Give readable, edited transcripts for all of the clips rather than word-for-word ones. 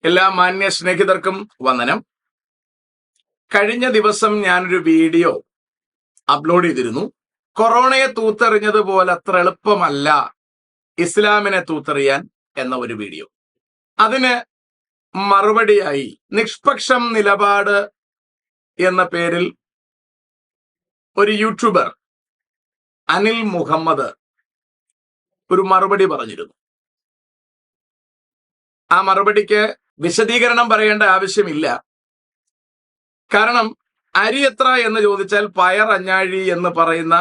എല്ലാ മാന്യ സ്നേഹിതർക്കും വന്ദനം. കഴിഞ്ഞ ദിവസം ഞാനൊരു വീഡിയോ അപ്ലോഡ് ചെയ്തിരുന്നു. കൊറോണയെ തൂത്തെറിഞ്ഞതുപോലെ അത്ര എളുപ്പമല്ല ഇസ്ലാമിനെ തൂത്തെറിയാൻ എന്ന ഒരു വീഡിയോ. അതിന് മറുപടിയായി നിഷ്പക്ഷം നിലപാട് എന്ന പേരിൽ ഒരു യൂട്യൂബർ അനിൽ മുഹമ്മദ് ഒരു മറുപടി പറഞ്ഞിരുന്നു. ആ മറുപടിക്ക് വിശദീകരണം പറയേണ്ട ആവശ്യമില്ല. കാരണം അരി എത്ര എന്ന് ചോദിച്ചാൽ പയർ അഞ്ഞാഴി എന്ന് പറയുന്ന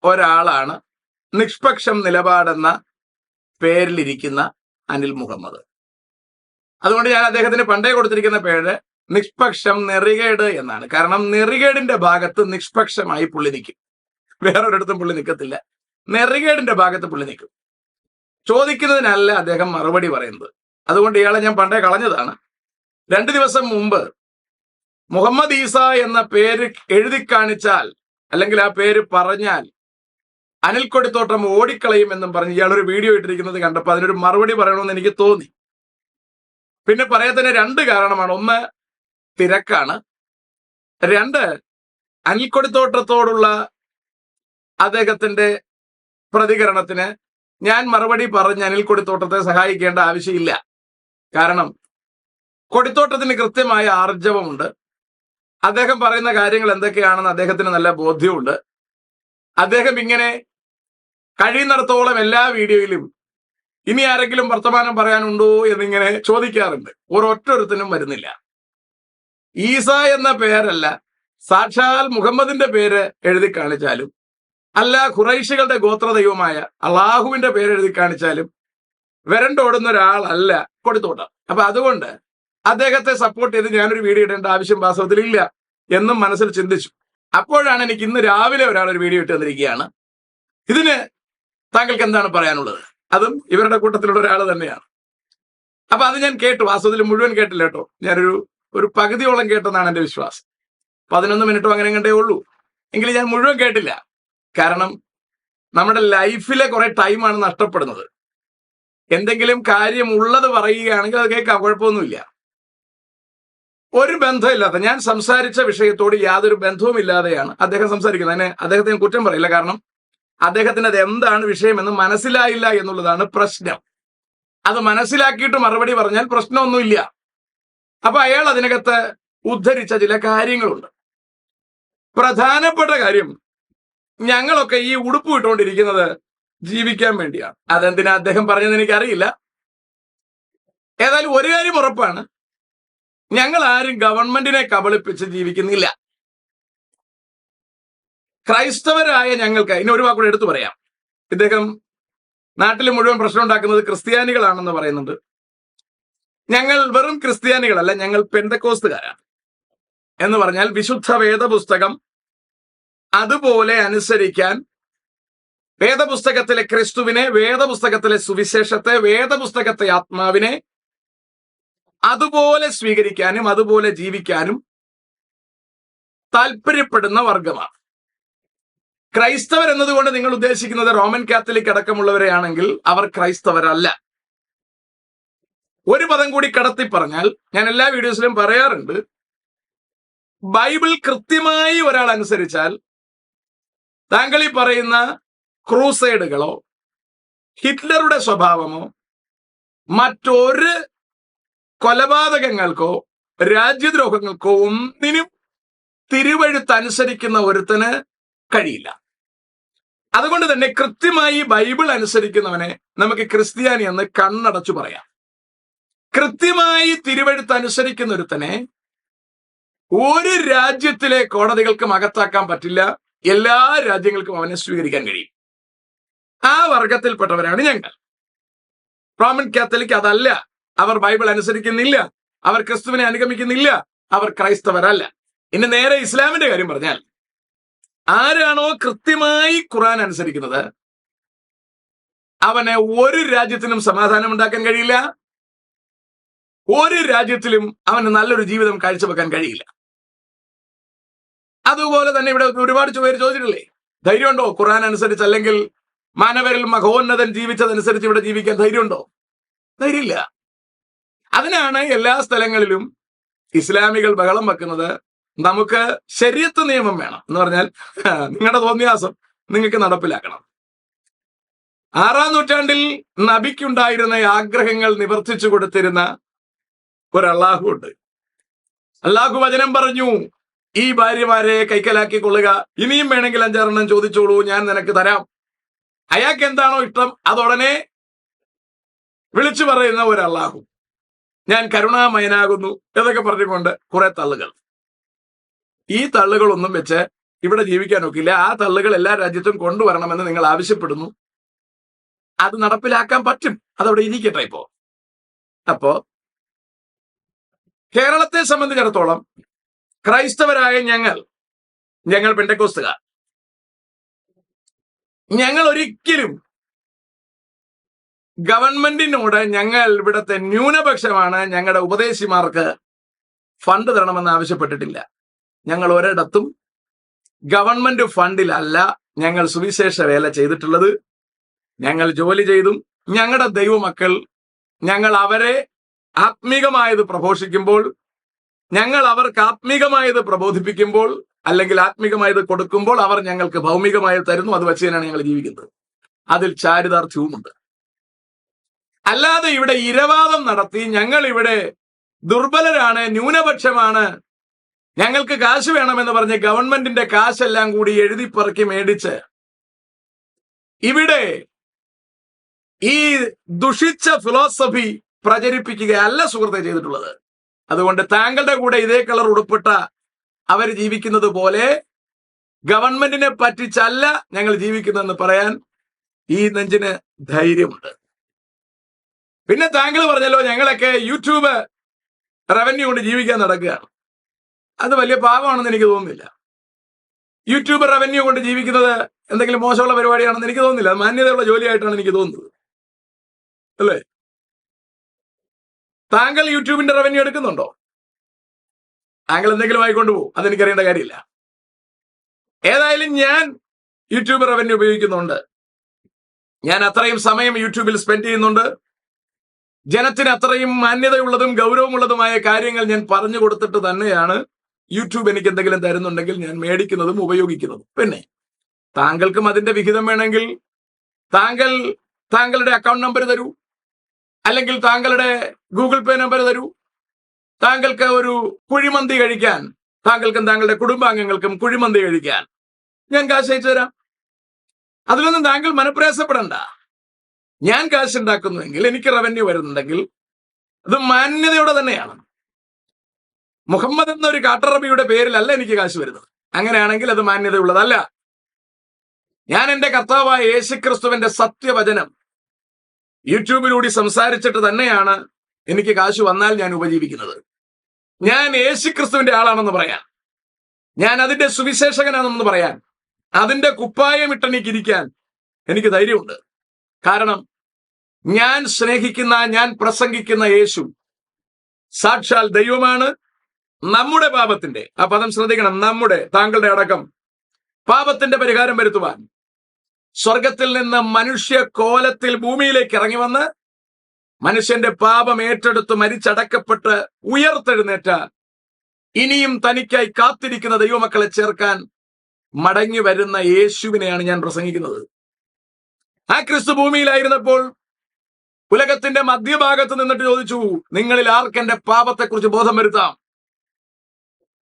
ഒരാളാണ് നിഷ്പക്ഷം നിലപാടെന്ന പേരിലിരിക്കുന്ന അനിൽ മുഹമ്മദ്. അതുകൊണ്ട് ഞാൻ അദ്ദേഹത്തിന് പണ്ടേ കൊടുത്തിരിക്കുന്ന പേര് നിഷ്പക്ഷം നെറികേട് എന്നാണ്. കാരണം നെറികേടിന്റെ ഭാഗത്ത് നിഷ്പക്ഷമായി പുള്ളി നിൽക്കും, വേറൊരിടത്തും പുള്ളി നിൽക്കത്തില്ല. നെറികേടിന്റെ ഭാഗത്ത് പുള്ളി നിൽക്കും. ചോദിക്കുന്നതിനല്ല അദ്ദേഹം മറുപടി പറയുന്നത്. അതുകൊണ്ട് ഇയാളെ ഞാൻ പണ്ടേ കളഞ്ഞതാണ്. 2 ദിവസം മുമ്പ് മുഹമ്മദ് ഈസ എന്ന പേര് എഴുതി കാണിച്ചാൽ അല്ലെങ്കിൽ ആ പേര് പറഞ്ഞാൽ അനിൽ കൊടിത്തോട്ടം ഓടിക്കളയും എന്നും പറഞ്ഞ് ഇയാളൊരു വീഡിയോ ഇട്ടിരിക്കുന്നത് കണ്ടപ്പോൾ അതിനൊരു മറുപടി പറയണമെന്ന് എനിക്ക് തോന്നി. പിന്നെ പറയാത്തതിന് 2 കാരണമാണ്. 1, തിരക്കാണ്. 2, അനിൽ കൊടിത്തോട്ടത്തോടുള്ള അദ്ദേഹത്തിന്റെ പ്രതികരണത്തിന് ഞാൻ മറുപടി പറഞ്ഞ് അനിൽ കൊടിത്തോട്ടത്തെ സഹായിക്കേണ്ട ആവശ്യമില്ല. കാരണം കൊടിത്തോട്ടത്തിന് കൃത്യമായ ആർജവമുണ്ട്. അദ്ദേഹം പറയുന്ന കാര്യങ്ങൾ എന്തൊക്കെയാണെന്ന് അദ്ദേഹത്തിന് നല്ല ബോധ്യമുണ്ട്. അദ്ദേഹം ഇങ്ങനെ കഴിയുന്നിടത്തോളം എല്ലാ വീഡിയോയിലും ഇനി ആരെങ്കിലും വർത്തമാനം പറയാനുണ്ടോ എന്നിങ്ങനെ ചോദിക്കാറുണ്ട്. ഒരൊറ്റൊരുത്തനും വരുന്നില്ല. ഈസ എന്ന പേരല്ല, സാക്ഷാൽ മുഹമ്മദിന്റെ പേര് എഴുതി കാണിച്ചാലും അല്ല ഖുറൈശികളുടെ ഗോത്രദൈവമായ അള്ളാഹുവിന്റെ പേര് എഴുതി കാണിച്ചാലും വരണ്ടോടുന്ന ഒരാളല്ല കൊടിത്തോട്ടം. അപ്പൊ അതുകൊണ്ട് അദ്ദേഹത്തെ സപ്പോർട്ട് ചെയ്ത് ഞാനൊരു വീഡിയോ ഇടേണ്ട ആവശ്യം വാസ്തവത്തിൽ ഇല്ല എന്നും മനസ്സിൽ ചിന്തിച്ചു. അപ്പോഴാണ് എനിക്ക് ഇന്ന് രാവിലെ ഒരാൾ ഒരു വീഡിയോ ഇട്ട് തന്നിരിക്കുകയാണ്. ഇതിന് താങ്കൾക്ക് എന്താണ് പറയാനുള്ളത്? അതും ഇവരുടെ കൂട്ടത്തിലുള്ള ഒരാൾ തന്നെയാണ്. അപ്പൊ അത് ഞാൻ കേട്ടു. വാസ്തവത്തിൽ മുഴുവൻ കേട്ടില്ല കേട്ടോ. ഞാനൊരു പകുതിയോളം കേട്ടെന്നാണ് എന്റെ വിശ്വാസം. 11 മിനിറ്റും അങ്ങനെ കണ്ടേ ഉള്ളൂ. എങ്കിലും ഞാൻ മുഴുവൻ കേട്ടില്ല. കാരണം നമ്മുടെ ലൈഫിലെ കുറെ ടൈമാണ് നഷ്ടപ്പെടുന്നത്. എന്തെങ്കിലും കാര്യം ഉള്ളത് പറയുകയാണെങ്കിൽ അത് കേൾക്കാം, കുഴപ്പമൊന്നുമില്ല. ഒരു ബന്ധമില്ലാത്ത, ഞാൻ സംസാരിച്ച വിഷയത്തോട് യാതൊരു ബന്ധവുമില്ലാതെയാണ് അദ്ദേഹം സംസാരിക്കുന്നത്. അതിന് അദ്ദേഹത്തെ ഞാൻ കുറ്റം പറയില്ല. കാരണം അദ്ദേഹത്തിന് അത് എന്താണ് വിഷയമെന്ന് മനസ്സിലായില്ല എന്നുള്ളതാണ് പ്രശ്നം. അത് മനസ്സിലാക്കിയിട്ട് മറുപടി പറഞ്ഞാൽ പ്രശ്നമൊന്നുമില്ല. അപ്പൊ അയാൾ അതിനകത്ത് ഉദ്ധരിച്ച ചില കാര്യങ്ങളുണ്ട്. പ്രധാനപ്പെട്ട കാര്യം, ഞങ്ങളൊക്കെ ഈ ഉടുപ്പ് ഇട്ടുകൊണ്ടിരിക്കുന്നത് ജീവിക്കാൻ വേണ്ടിയാണ്. അതെന്തിനാ അദ്ദേഹം പറഞ്ഞതെന്ന് എനിക്കറിയില്ല. ഏതായാലും ഒരു കാര്യം ഉറപ്പാണ്, ഞങ്ങൾ ആരും ഗവൺമെന്റിനെ കബളിപ്പിച്ച് ജീവിക്കുന്നില്ല. ക്രൈസ്തവരായ ഞങ്ങൾക്ക്, ഇനി ഒരു വാക്കുകൂടെ എടുത്തു പറയാം. ഇദ്ദേഹം നാട്ടിൽ മുഴുവൻ പ്രശ്നം ഉണ്ടാക്കുന്നത് ക്രിസ്ത്യാനികളാണെന്ന് പറയുന്നുണ്ട്. ഞങ്ങൾ വെറും ക്രിസ്ത്യാനികളല്ല, ഞങ്ങൾ പെന്തക്കോസ്തുകാരാണ്. എന്ന് പറഞ്ഞാൽ വിശുദ്ധ വേദപുസ്തകം അതുപോലെ അനുസരിക്കാൻ, വേദപുസ്തകത്തിലെ ക്രിസ്തുവിനെ, വേദപുസ്തകത്തിലെ സുവിശേഷത്തെ, വേദപുസ്തകത്തെ ആത്മാവിനെ അതുപോലെ സ്വീകരിക്കാനും അതുപോലെ ജീവിക്കാനും താല്പര്യപ്പെടുന്ന വർഗമാണ്. ക്രൈസ്തവർ എന്നതുകൊണ്ട് നിങ്ങൾ ഉദ്ദേശിക്കുന്നത് റോമൻ കാത്തലിക് അടക്കമുള്ളവരെയാണെങ്കിൽ അവർ ക്രൈസ്തവരല്ല. ഒരു പദം കൂടി കടത്തി പറഞ്ഞാൽ, ഞാൻ എല്ലാ വീഡിയോസിലും പറയാറുണ്ട്, ബൈബിൾ കൃത്യമായി ഒരാൾ അനുസരിച്ചാൽ താങ്കൾ ഈ പറയുന്ന ക്രൂസൈഡുകളോ ഹിറ്റ്ലറുടെ സ്വഭാവമോ മറ്റൊരു കൊലപാതകങ്ങൾക്കോ രാജ്യദ്രോഹങ്ങൾക്കോ ഒന്നിനും തിരുവെഴുത്തനുസരിക്കുന്ന ഒരുത്തന് കഴിയില്ല. അതുകൊണ്ട് തന്നെ കൃത്യമായി ബൈബിൾ അനുസരിക്കുന്നവനെ നമുക്ക് ക്രിസ്ത്യാനി എന്ന് കണ്ണടച്ചു പറയാം. കൃത്യമായി തിരുവെഴുത്തനുസരിക്കുന്ന ഒരുത്തനെ ഒരു രാജ്യത്തിലെ കോടതികൾക്കും അകത്താക്കാൻ പറ്റില്ല. എല്ലാ രാജ്യങ്ങൾക്കും അവനെ സ്വീകരിക്കാൻ കഴിയും. ആ വർഗത്തിൽപ്പെട്ടവരാണ് ഞങ്ങൾ. റോമൻ കാത്തലിക് അതല്ല. അവർ ബൈബിൾ അനുസരിക്കുന്നില്ല, അവർ ക്രിസ്തുവിനെ അനുഗമിക്കുന്നില്ല, അവർ ക്രൈസ്തവരല്ല. ഇനി നേരെ ഇസ്ലാമിന്റെ കാര്യം പറഞ്ഞാൽ, ആരാണോ കൃത്യമായി ഖുർആൻ അനുസരിക്കുന്നത് അവനെ ഒരു രാജ്യത്തിനും സമാധാനം ഉണ്ടാക്കാൻ കഴിയില്ല, ഒരു രാജ്യത്തിലും അവന് നല്ലൊരു ജീവിതം കാഴ്ചവെക്കാൻ കഴിയില്ല. അതുപോലെ തന്നെ ഇവിടെ ഒരുപാട് പേര് ചോദിച്ചിട്ടില്ലേ, ധൈര്യമുണ്ടോ ഖുർആൻ അനുസരിച്ച് അല്ലെങ്കിൽ മാനവരിൽ മഹോന്നതൻ ജീവിച്ചതനുസരിച്ച് ഇവിടെ ജീവിക്കാൻ ധൈര്യമുണ്ടോ? ധൈര്യമില്ല. അതിനാണ് എല്ലാ സ്ഥലങ്ങളിലും ഇസ്ലാമികൾ ബഹളം വെക്കുന്നത്. നമുക്ക് ശരീഅത്ത് നിയമം വേണം എന്ന് പറഞ്ഞാൽ നിങ്ങളുടെ തോന്നിയാസം നിങ്ങൾക്ക് നടപ്പിലാക്കണം. 6-ാം നൂറ്റാണ്ടിൽ നബിക്കുണ്ടായിരുന്ന ആഗ്രഹങ്ങൾ നിവർത്തിച്ചു കൊടുത്തിരുന്ന ഒരു അള്ളാഹു ഉണ്ട്. അള്ളാഹു വചനം പറഞ്ഞു, ഈ ഭാര്യമാരെ കൈക്കലാക്കി കൊള്ളുക, ഇനിയും വേണമെങ്കിൽ 5-6 ചോദിച്ചോളൂ, ഞാൻ നിനക്ക് തരാം. അയാൾക്ക് എന്താണോ ഇഷ്ടം അതുടനെ വിളിച്ചു പറയുന്ന ഒരു അള്ളാഹു. ഞാൻ കരുണാമയനാകുന്നു എന്നൊക്കെ പറഞ്ഞുകൊണ്ട് കുറെ തള്ളുകൾ. ഈ തള്ളുകളൊന്നും വെച്ച് ഇവിടെ ജീവിക്കാൻ ഒക്കില്ല. ആ തള്ളുകൾ എല്ലാ രാജ്യത്തും കൊണ്ടുവരണമെന്ന് നിങ്ങൾ ആവശ്യപ്പെടുന്നു. അത് നടപ്പിലാക്കാൻ പറ്റും, അതവിടെ ഇരിക്കട്ടെ. അപ്പോ കേരളത്തെ സംബന്ധിച്ചിടത്തോളം ക്രൈസ്തവരായ ഞങ്ങൾ പെന്തക്കോസ്തുകാർ, ഞങ്ങൾ ഒരിക്കലും ഗവൺമെന്റിനോട് ഞങ്ങൾ ഇവിടുത്തെ ന്യൂനപക്ഷമാണ്, ഞങ്ങളുടെ ഉപദേശിമാർക്ക് ഫണ്ട് തരണമെന്ന് ആവശ്യപ്പെട്ടിട്ടില്ല. ഞങ്ങൾ ഒരിടത്തും ഗവൺമെന്റ് ഫണ്ടിലല്ല ഞങ്ങൾ സുവിശേഷ വേല ചെയ്തിട്ടുള്ളത്. ഞങ്ങൾ ജോലി ചെയ്തും ഞങ്ങളുടെ ദൈവമക്കൾ ഞങ്ങൾ അവരെ ആത്മീകമായത് പ്രഘോഷിക്കുമ്പോൾ, ഞങ്ങൾ അവർക്ക് ആത്മീകമായത് പ്രബോധിപ്പിക്കുമ്പോൾ, അല്ലെങ്കിൽ ആത്മീകമായത് കൊടുക്കുമ്പോൾ അവർ ഞങ്ങൾക്ക് ഭൗമികമായത് തരുന്നു. അത് വെച്ച് തന്നെയാണ് ഞങ്ങൾ ജീവിക്കുന്നത്. അതിൽ ചാരിതാർത്ഥ്യവുമുണ്ട്. അല്ലാതെ ഇവിടെ ഇരവാദം നടത്തി ഞങ്ങൾ ഇവിടെ ദുർബലരാണ്, ന്യൂനപക്ഷമാണ്, ഞങ്ങൾക്ക് കാശ് വേണമെന്ന് പറഞ്ഞ് ഗവൺമെന്റിന്റെ കാശെല്ലാം കൂടി എഴുതിപ്പറക്കി മേടിച്ച് ഇവിടെ ഈ ദുഷിച്ച ഫിലോസഫി പ്രചരിപ്പിക്കുകയല്ല സുഹൃത്തെ ചെയ്തിട്ടുള്ളത്. അതുകൊണ്ട് താങ്കളുടെ കൂടെ ഇതേ കളർ ഉടുപ്പിട്ട അവർ ജീവിക്കുന്നത് പോലെ ഗവൺമെന്റിനെ പറ്റിച്ചല്ല ഞങ്ങൾ ജീവിക്കുന്നതെന്ന് പറയാൻ ഈ നെഞ്ചിന് ധൈര്യമുണ്ട്. പിന്നെ താങ്കൾ പറഞ്ഞല്ലോ ഞങ്ങളൊക്കെ യൂട്യൂബ് റവന്യൂ കൊണ്ട് ജീവിക്കാൻ നടക്കുകയാണ്. അത് വലിയ പാപമാണെന്ന് എനിക്ക് തോന്നുന്നില്ല. യൂട്യൂബ് റവന്യൂ കൊണ്ട് ജീവിക്കുന്നത് എന്തെങ്കിലും മോശമുള്ള പരിപാടിയാണെന്ന് എനിക്ക് തോന്നുന്നില്ല. അത് മാന്യതയുള്ള ജോലിയായിട്ടാണ് എനിക്ക് തോന്നുന്നത്, അല്ലേ? താങ്കൾ യൂട്യൂബിന്റെ റവന്യൂ എടുക്കുന്നുണ്ടോ? താങ്കൾ എന്തെങ്കിലും ആയിക്കൊണ്ട് പോകും, അതെനിക്കറിയേണ്ട കാര്യമില്ല. ഏതായാലും ഞാൻ യൂട്യൂബ് റവന്യൂ ഉപയോഗിക്കുന്നുണ്ട്. ഞാൻ അത്രയും സമയം യൂട്യൂബിൽ സ്പെൻഡ് ചെയ്യുന്നുണ്ട്. ജനത്തിന് അത്രയും മാന്യതയുള്ളതും ഗൗരവമുള്ളതുമായ കാര്യങ്ങൾ ഞാൻ പറഞ്ഞു കൊടുത്തിട്ട് തന്നെയാണ് യൂട്യൂബ് എനിക്ക് എന്തെങ്കിലും തരുന്നുണ്ടെങ്കിൽ ഞാൻ മേടിക്കുന്നതും ഉപയോഗിക്കുന്നതും. പിന്നെ താങ്കൾക്കും അതിന്റെ വിഹിതം വേണമെങ്കിൽ താങ്കളുടെ അക്കൗണ്ട് നമ്പർ തരൂ, അല്ലെങ്കിൽ താങ്കളുടെ ഗൂഗിൾ പേ നമ്പർ തരൂ. താങ്കൾക്ക് ഒരു കുഴിമന്തി കഴിക്കാൻ, താങ്കൾക്കും താങ്കളുടെ കുടുംബാംഗങ്ങൾക്കും കുഴിമന്തി കഴിക്കാൻ ഞാൻ കാശ് അയച്ചു തരാം. അതിലൊന്നും താങ്കൾ മനപ്രയാസപ്പെടണ്ട. ഞാൻ കാശ് ഉണ്ടാക്കുന്നുവെങ്കിൽ, എനിക്ക് റവന്യൂ വരുന്നുണ്ടെങ്കിൽ അത് മാന്യതയോടെ തന്നെയാണ്. മുഹമ്മദ് എന്നൊരു കാട്ടറബിയുടെ പേരിലല്ല എനിക്ക് കാശ് വരുന്നത്. അങ്ങനെയാണെങ്കിൽ അത് മാന്യതയുള്ളതല്ല. ഞാൻ എന്റെ കർത്താവായ യേശുക്രിസ്തുവിന്റെ സത്യവചനം യൂട്യൂബിലൂടെ സംസാരിച്ചിട്ട് തന്നെയാണ് എനിക്ക് കാശ് വന്നാൽ ഞാൻ ഉപജീവിക്കുന്നത്. ഞാൻ യേശുക്രിസ്തുവിന്റെ ആളാണെന്ന് പറയാൻ, ഞാൻ അതിന്റെ സുവിശേഷകനാണെന്ന് പറയാൻ, അതിന്റെ കുപ്പായം ഇട്ടെനിക്കിരിക്കാൻ എനിക്ക് ധൈര്യമുണ്ട്. കാരണം ഞാൻ സ്നേഹിക്കുന്ന, ഞാൻ പ്രസംഗിക്കുന്ന യേശു സാക്ഷാൽ ദൈവമാണ്. നമ്മുടെ പാപത്തിന്റെ, ആ പദം ശ്രദ്ധിക്കണം, നമ്മുടെ, താങ്കളുടെ അടക്കം പാപത്തിന്റെ പരിഹാരം വരുത്തുവാൻ സ്വർഗത്തിൽ നിന്ന് മനുഷ്യ കോലത്തിൽ ഭൂമിയിലേക്ക് ഇറങ്ങി വന്ന് മനുഷ്യന്റെ പാപം ഏറ്റെടുത്ത് മരിച്ചടക്കപ്പെട്ട് ഉയർത്തെഴുന്നേറ്റ, ഇനിയും തനിക്കായി കാത്തിരിക്കുന്ന ദൈവമക്കളെ ചേർക്കാൻ മടങ്ങി വരുന്ന യേശുവിനെയാണ് ഞാൻ പ്രസംഗിക്കുന്നത്. ആ ക്രിസ്തു ഭൂമിയിലായിരുന്നപ്പോൾ ഉലകത്തിന്റെ മധ്യഭാഗത്ത് നിന്നിട്ട് ചോദിച്ചു, നിങ്ങളിൽ ആർക്കെന്റെ പാപത്തെക്കുറിച്ച് ബോധം വരുത്താം?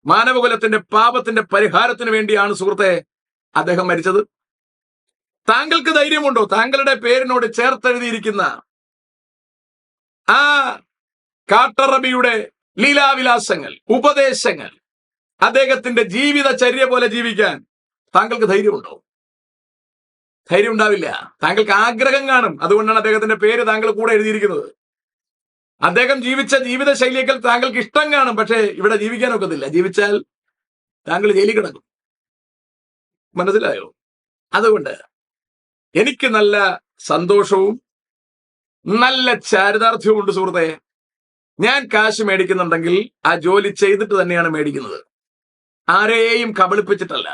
മാനവകുലത്തിന്റെ പാപത്തിന്റെ പരിഹാരത്തിന് വേണ്ടിയാണ് സുഹൃത്തെ അദ്ദേഹം മരിച്ചത്. താങ്കൾക്ക് ധൈര്യമുണ്ടോ താങ്കളുടെ പേരിനോട് ചേർത്തെഴുതിയിരിക്കുന്ന ആ കാട്ടറബിയുടെ ലീലാവിലാസങ്ങൾ, ഉപദേശങ്ങൾ, അദ്ദേഹത്തിന്റെ ജീവിതചര്യ പോലെ ജീവിക്കാൻ താങ്കൾക്ക് ധൈര്യമുണ്ടോ? ധൈര്യം ഉണ്ടാവില്ല. താങ്കൾക്ക് ആഗ്രഹം കാണും, അതുകൊണ്ടാണ് അദ്ദേഹത്തിന്റെ പേര് താങ്കൾ കൂടെ എഴുതിയിരിക്കുന്നത്. അദ്ദേഹം ജീവിച്ച ജീവിത ശൈലിയേക്കാൾ താങ്കൾക്ക് ഇഷ്ടം കാണും, പക്ഷേ ഇവിടെ ജീവിക്കാൻ ഒക്കത്തില്ല. ജീവിച്ചാൽ താങ്കൾ ജയിലിൽ കിടക്കും. മനസ്സിലായോ? അതുകൊണ്ട് എനിക്ക് നല്ല സന്തോഷവും നല്ല ചാരിതാർത്ഥ്യവും ഉണ്ട് സുഹൃത്തെ. ഞാൻ കാശ് മേടിക്കുന്നുണ്ടെങ്കിൽ ആ ജോലി ചെയ്തിട്ട് തന്നെയാണ് മേടിക്കുന്നത്, ആരെയും കബളിപ്പിച്ചിട്ടല്ല.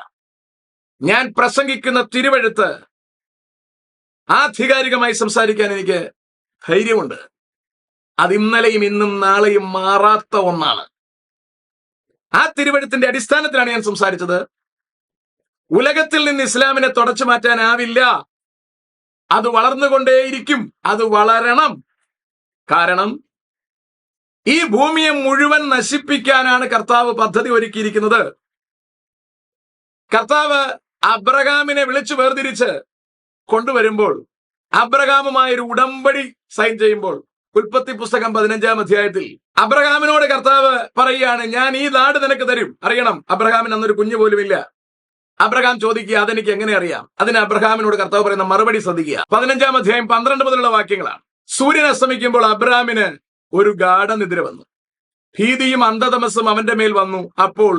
ഞാൻ പ്രസംഗിക്കുന്ന തിരുവെഴുത്ത് ആധികാരികമായി സംസാരിക്കാൻ എനിക്ക് ധൈര്യമുണ്ട്. അത് ഇന്നലെയും ഇന്നും നാളെയും മാറാത്ത ഒന്നാണ്. ആ തിരുവഴുത്തിന്റെ അടിസ്ഥാനത്തിലാണ് ഞാൻ സംസാരിച്ചത്. ഉലകത്തിൽ നിന്ന് ഇസ്ലാമിനെ തുടച്ചു മാറ്റാനാവില്ല. അത് വളർന്നുകൊണ്ടേയിരിക്കും, അത് വളരണം. കാരണം ഈ ഭൂമിയെ മുഴുവൻ നശിപ്പിക്കാനാണ് കർത്താവ് പദ്ധതി ഒരുക്കിയിരിക്കുന്നത്. കർത്താവ് അബ്രഹാമിനെ വിളിച്ചു വേർതിരിച്ച് കൊണ്ടുവരുമ്പോൾ, അബ്രഹാമുമായി ഒരു ഉടമ്പടി സൈൻ ചെയ്യുമ്പോൾ, ഉൽപ്പത്തി പുസ്തകം 15-ാം അധ്യായത്തിൽ അബ്രഹാമിനോട് കർത്താവ് പറയുകയാണ്, ഞാൻ ഈ നാട് നിനക്ക് തരും. അറിയണം, അബ്രഹാമിന് അന്നൊരു കുഞ്ഞു പോലുമില്ല. അബ്രഹാം ചോദിക്കുക, അതെനിക്ക് എങ്ങനെ അറിയാം? അതിന് അബ്രഹാമിനോട് കർത്താവ് പറയുന്ന മറുപടി ശ്രദ്ധിക്കുക. 15-ാം അധ്യായം 12 മുതലുള്ള വാക്യങ്ങളാണ്. സൂര്യൻ അസ്തമിക്കുമ്പോൾ അബ്രഹാമിന് ഒരു ഗാഢനിദ്ര വന്നു, ഭീതിയും അന്ധതമസ്സും അവന്റെ മേൽ വന്നു. അപ്പോൾ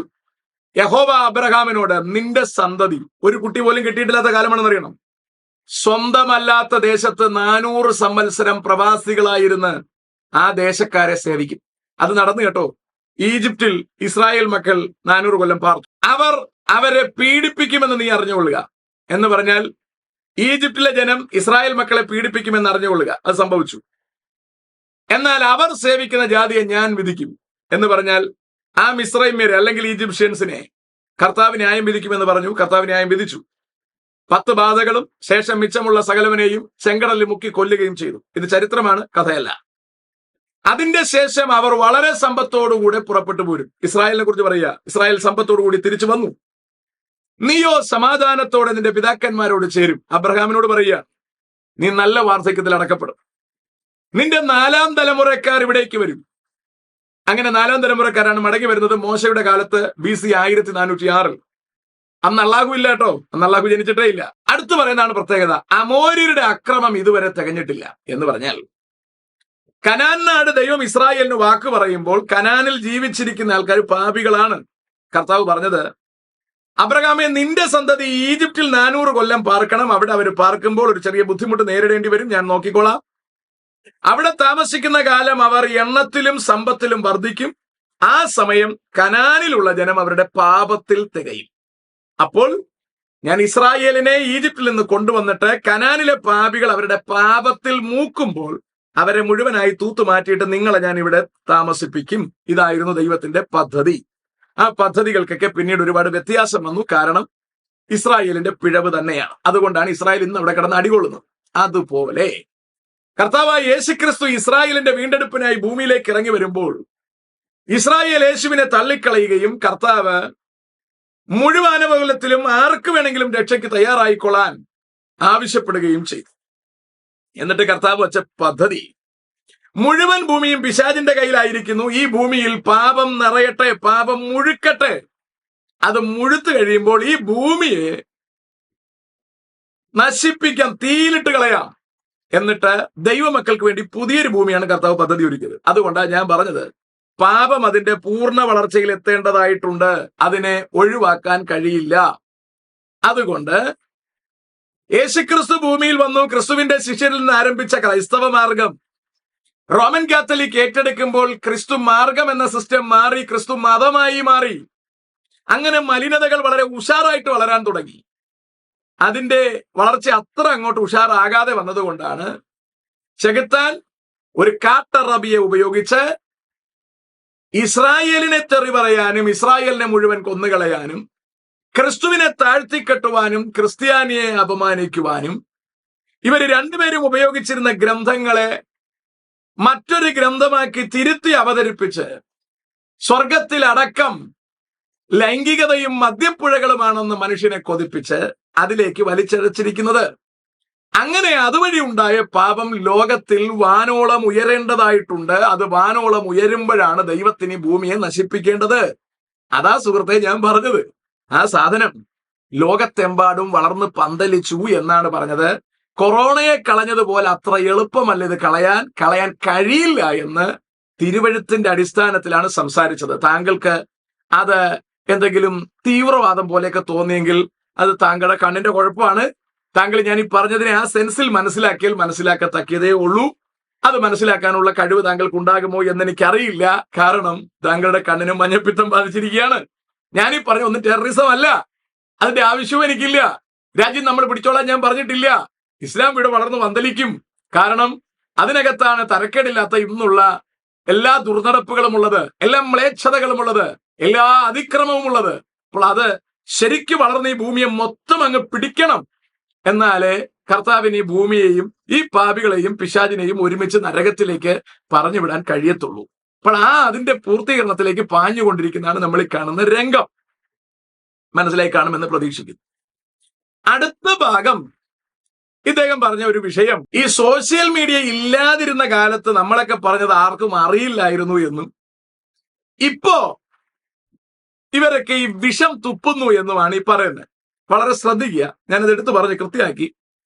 യഹോവ അബ്രഹാമിനോട്, നിന്റെ സന്തതി, ഒരു കുട്ടി പോലും കിട്ടിയിട്ടില്ലാത്ത കാലമാണെന്ന് അറിയണം, സ്വന്തമല്ലാത്ത ദേശത്ത് 400 സംവത്സരം പ്രവാസികളായിരുന്ന് ആ ദേശക്കാരെ സേവിക്കും. അത് നടന്നു കേട്ടോ. ഈജിപ്തിൽ ഇസ്രായേൽ മക്കൾ 400 കൊല്ലം പാർത്തു. അവരെ പീഡിപ്പിക്കുമെന്ന് നീ അറിഞ്ഞുകൊള്ളുക എന്ന് പറഞ്ഞാൽ, ഈജിപ്തിലെ ജനം ഇസ്രായേൽ മക്കളെ പീഡിപ്പിക്കുമെന്ന് അറിഞ്ഞുകൊള്ളുക. അത് സംഭവിച്ചു. എന്നാൽ അവർ സേവിക്കുന്ന ജാതിയെ ഞാൻ വിധിക്കും എന്ന് പറഞ്ഞാൽ, ആ മിസ്രൈമ്യരെ അല്ലെങ്കിൽ ഈജിപ്ഷ്യൻസിനെ കർത്താവ് ന്യായം വിധിക്കുമെന്ന് പറഞ്ഞു. കർത്താവ് ന്യായം വിധിച്ചു. 10 ബാധകളും ശേഷം മിച്ചമുള്ള സകലവനെയും ചെങ്കടലിൽ മുക്കി കൊല്ലുകയും ചെയ്തു. ഇത് ചരിത്രമാണ്, കഥയല്ല. അതിന്റെ ശേഷം അവർ വളരെ സമ്പത്തോടുകൂടെ പുറപ്പെട്ടു പോരും. ഇസ്രായേലിനെ കുറിച്ച് പറയുക, ഇസ്രായേൽ സമ്പത്തോടുകൂടി തിരിച്ചു വന്നു. നീയോ സമാധാനത്തോടെ നിന്റെ പിതാക്കന്മാരോട് ചേരും. അബ്രഹാമിനോട് പറയുക, നീ നല്ല വാർദ്ധക്യത്തിൽ അടക്കപ്പെടും. നിന്റെ 4-ാം തലമുറക്കാർ ഇവിടേക്ക് വരും. അങ്ങനെ 4-ാം തലമുറക്കാരാണ് മടങ്ങി വരുന്നത് മോശയുടെ കാലത്ത് BC 1406. അന്ന് അള്ളാഹു ഇല്ല കേട്ടോ, അന്ന് അള്ളാഹു ജനിച്ചിട്ടേ ഇല്ല. അടുത്ത് പറയുന്നതാണ് പ്രത്യേകത, അമോര്യരുടെ അക്രമം ഇതുവരെ തികഞ്ഞിട്ടില്ല എന്ന് പറഞ്ഞാൽ, കനാൻ നാട് ദൈവം ഇസ്രായേലിന് വാക്ക് പറയുമ്പോൾ കനാനിൽ ജീവിച്ചിരിക്കുന്ന ആൾക്കാർ പാപികളാണ്. കർത്താവ് പറഞ്ഞത്, അബ്രഹാമേ, നിന്റെ സന്തതി ഈജിപ്തിൽ 400 കൊല്ലം പാർക്കണം. അവിടെ അവർ പാർക്കുമ്പോൾ ഒരു ചെറിയ ബുദ്ധിമുട്ട് നേരിടേണ്ടി വരും, ഞാൻ നോക്കിക്കോളാം. അവിടെ താമസിക്കുന്ന കാലം അവർ എണ്ണത്തിലും സമ്പത്തിലും വർദ്ധിക്കും. ആ സമയം കനാനിലുള്ള ജനം അവരുടെ പാപത്തിൽ തികയും. അപ്പോൾ ഞാൻ ഇസ്രായേലിനെ ഈജിപ്തിൽ നിന്ന് കൊണ്ടുവന്നിട്ട് കനാനിലെ പാപികൾ അവരുടെ പാപത്തിൽ മൂക്കുമ്പോൾ അവരെ മുഴുവനായി തൂത്തുമാറ്റിയിട്ട് നിങ്ങളെ ഞാൻ ഇവിടെ താമസിപ്പിക്കും. ഇതായിരുന്നു ദൈവത്തിന്റെ പദ്ധതി. ആ പദ്ധതികൾക്കൊക്കെ പിന്നീട് ഒരുപാട് വ്യത്യാസം വന്നു. കാരണം ഇസ്രായേലിന്റെ പിഴവ് തന്നെയാണ്. അതുകൊണ്ടാണ് ഇസ്രായേൽ ഇന്ന് അവിടെ കിടന്ന് അടികൊള്ളുന്നത്. അതുപോലെ കർത്താവായ യേശുക്രിസ്തു ഇസ്രായേലിന്റെ വീണ്ടെടുപ്പിനായി ഭൂമിയിലേക്ക് ഇറങ്ങി വരുമ്പോൾ ഇസ്രായേൽ യേശുവിനെ തള്ളിക്കളയുകയും കർത്താവ് മുഴുവനവകുലത്തിലും ആർക്ക് വേണമെങ്കിലും രക്ഷയ്ക്ക് തയ്യാറായിക്കൊള്ളാൻ ആവശ്യപ്പെടുകയും ചെയ്തു. എന്നിട്ട് കർത്താവ് വച്ച പദ്ധതി, മുഴുവൻ ഭൂമിയും പിശാചിന്റെ കയ്യിലായിരിക്കുന്നു. ഈ ഭൂമിയിൽ പാപം നിറയട്ടെ, പാപം മുഴുക്കട്ടെ. അത് മുഴുത്തു കഴിയുമ്പോൾ ഈ ഭൂമിയെ നശിപ്പിക്കാം, തീയിലിട്ട് കളയാം. എന്നിട്ട് ദൈവമക്കൾക്ക് വേണ്ടി പുതിയൊരു ഭൂമിയാണ് കർത്താവ് പദ്ധതി ഒരുക്കിയത്. അതുകൊണ്ടാണ് ഞാൻ പറഞ്ഞത്, പാപം അതിന്റെ പൂർണ്ണ വളർച്ചയിൽ എത്തേണ്ടതായിട്ടുണ്ട്. അതിനെ ഒഴിവാക്കാൻ കഴിയില്ല. അതുകൊണ്ട് യേശുക്രിസ്തു ഭൂമിയിൽ വന്നു. ക്രിസ്തുവിന്റെ ശിഷ്യരിൽ നിന്ന് ആരംഭിച്ച ക്രൈസ്തവ മാർഗം റോമൻ കാത്തലിക് ഏറ്റെടുക്കുമ്പോൾ ക്രിസ്തു മാർഗം എന്ന സിസ്റ്റം മാറി, ക്രിസ്തു മതമായി മാറി. അങ്ങനെ മലിനതകൾ വളരെ ഉഷാറായിട്ട് വളരാൻ തുടങ്ങി. അതിന്റെ വളർച്ച അത്ര അങ്ങോട്ട് ഉഷാറാകാതെ വന്നതുകൊണ്ടാണ് ചെകുത്താൻ ഒരു കാട്ടറബിയെ ഉപയോഗിച്ച് ഇസ്രായേലിനെ തെറി പറയാനും ഇസ്രായേലിനെ മുഴുവൻ കൊന്നുകളയാനും ക്രിസ്തുവിനെ താഴ്ത്തിക്കെട്ടുവാനും ക്രിസ്ത്യാനിയെ അപമാനിക്കുവാനും ഇവര് രണ്ടുപേരും ഉപയോഗിച്ചിരുന്ന ഗ്രന്ഥങ്ങളെ മറ്റൊരു ഗ്രന്ഥമാക്കി തിരുത്തി അവതരിപ്പിച്ച് സ്വർഗത്തിലടക്കം ലൈംഗികതയും മദ്യപ്പുഴകളുമാണെന്ന് മനുഷ്യനെ കൊതിപ്പിച്ച് അതിലേക്ക് വലിച്ചഴച്ചിരിക്കുന്നത്. അങ്ങനെ അതുവഴി ഉണ്ടായ പാപം ലോകത്തിൽ വാനോളം ഉയരേണ്ടതായിട്ടുണ്ട്. അത് വാനോളം ഉയരുമ്പോഴാണ് ദൈവത്തിന് ഭൂമിയെ നശിപ്പിക്കേണ്ടത്. അതാ സുഹൃത്തെ ഞാൻ പറഞ്ഞത്. ആ സാധനം ലോകത്തെമ്പാടും വളർന്ന് പന്തലിച്ചു എന്നാണ് പറഞ്ഞത്. കൊറോണയെ കളഞ്ഞതുപോലെ അത്ര എളുപ്പമല്ല ഇത് കളയാൻ കഴിയില്ല എന്ന് തിരുവഴുത്തിന്റെ അടിസ്ഥാനത്തിലാണ് സംസാരിച്ചത്. താങ്കൾക്ക് അത് എന്തെങ്കിലും തീവ്രവാദം പോലെയൊക്കെ തോന്നിയെങ്കിൽ അത് താങ്കളുടെ കണ്ണിന്റെ കുഴപ്പമാണ്. താങ്കൾ ഞാൻ ഈ പറഞ്ഞതിനെ ആ സെൻസിൽ മനസ്സിലാക്കിയാൽ മനസ്സിലാക്കത്തക്കതേ ഉള്ളൂ. അത് മനസ്സിലാക്കാനുള്ള കഴിവ് താങ്കൾക്ക് ഉണ്ടാകുമോ എന്ന് എനിക്കറിയില്ല. കാരണം താങ്കളുടെ കണ്ണിനും മഞ്ഞപ്പിത്തം ബാധിച്ചിരിക്കുകയാണ്. ഞാനീ പറഞ്ഞ ഒന്നും ടെററിസം അല്ല, അതിന്റെ ആവശ്യവും എനിക്കില്ല. രാജ്യം നമ്മൾ പിടിച്ചോളാൻ ഞാൻ പറഞ്ഞിട്ടില്ല. ഇസ്ലാം ഇവിടെ വളർന്ന് വന്തലിക്കും. കാരണം അതിനകത്താണ് തരക്കേടില്ലാത്ത ഇന്നുള്ള എല്ലാ ദുർനടപ്പുകളും ഉള്ളത്, എല്ലാ മ്ലേച്ഛതകളും ഉള്ളത്, എല്ലാ അതിക്രമവും ഉള്ളത്. അപ്പോൾ അത് ശരിക്കും വളർന്ന് ഈ ഭൂമിയെ മൊത്തം അങ്ങ് പിടിക്കണം. എന്നാലേ കർത്താവിന് ഈ ഭൂമിയെയും ഈ പാപികളെയും പിശാചിനെയും ഒരുമിച്ച് നരകത്തിലേക്ക് പറഞ്ഞു വിടാൻ കഴിയത്തുള്ളൂ. അപ്പോൾ അതിന്റെ പൂർത്തീകരണത്തിലേക്ക് പാഞ്ഞുകൊണ്ടിരിക്കുന്നതാണ് നമ്മൾ ഈ കാണുന്ന രംഗം. മനസ്സിലായി കാണുമെന്ന് പ്രതീക്ഷിക്കുന്നു. അടുത്ത ഭാഗം ഇദ്ദേഹം പറഞ്ഞ ഒരു വിഷയം, ഈ സോഷ്യൽ മീഡിയ ഇല്ലാതിരുന്ന കാലത്ത് നമ്മളൊക്കെ പറഞ്ഞത് ആർക്കും അറിയില്ലായിരുന്നു എന്നും ഇപ്പോ ഇവരൊക്കെ ഈ വിഷം തുപ്പുന്നു എന്നുമാണ് ഈ പറയുന്നത്. വളരെ ശ്രദ്ധിക്കുക, ഞാനത് എടുത്തു പറഞ്ഞ് കൃത്യമാക്കി.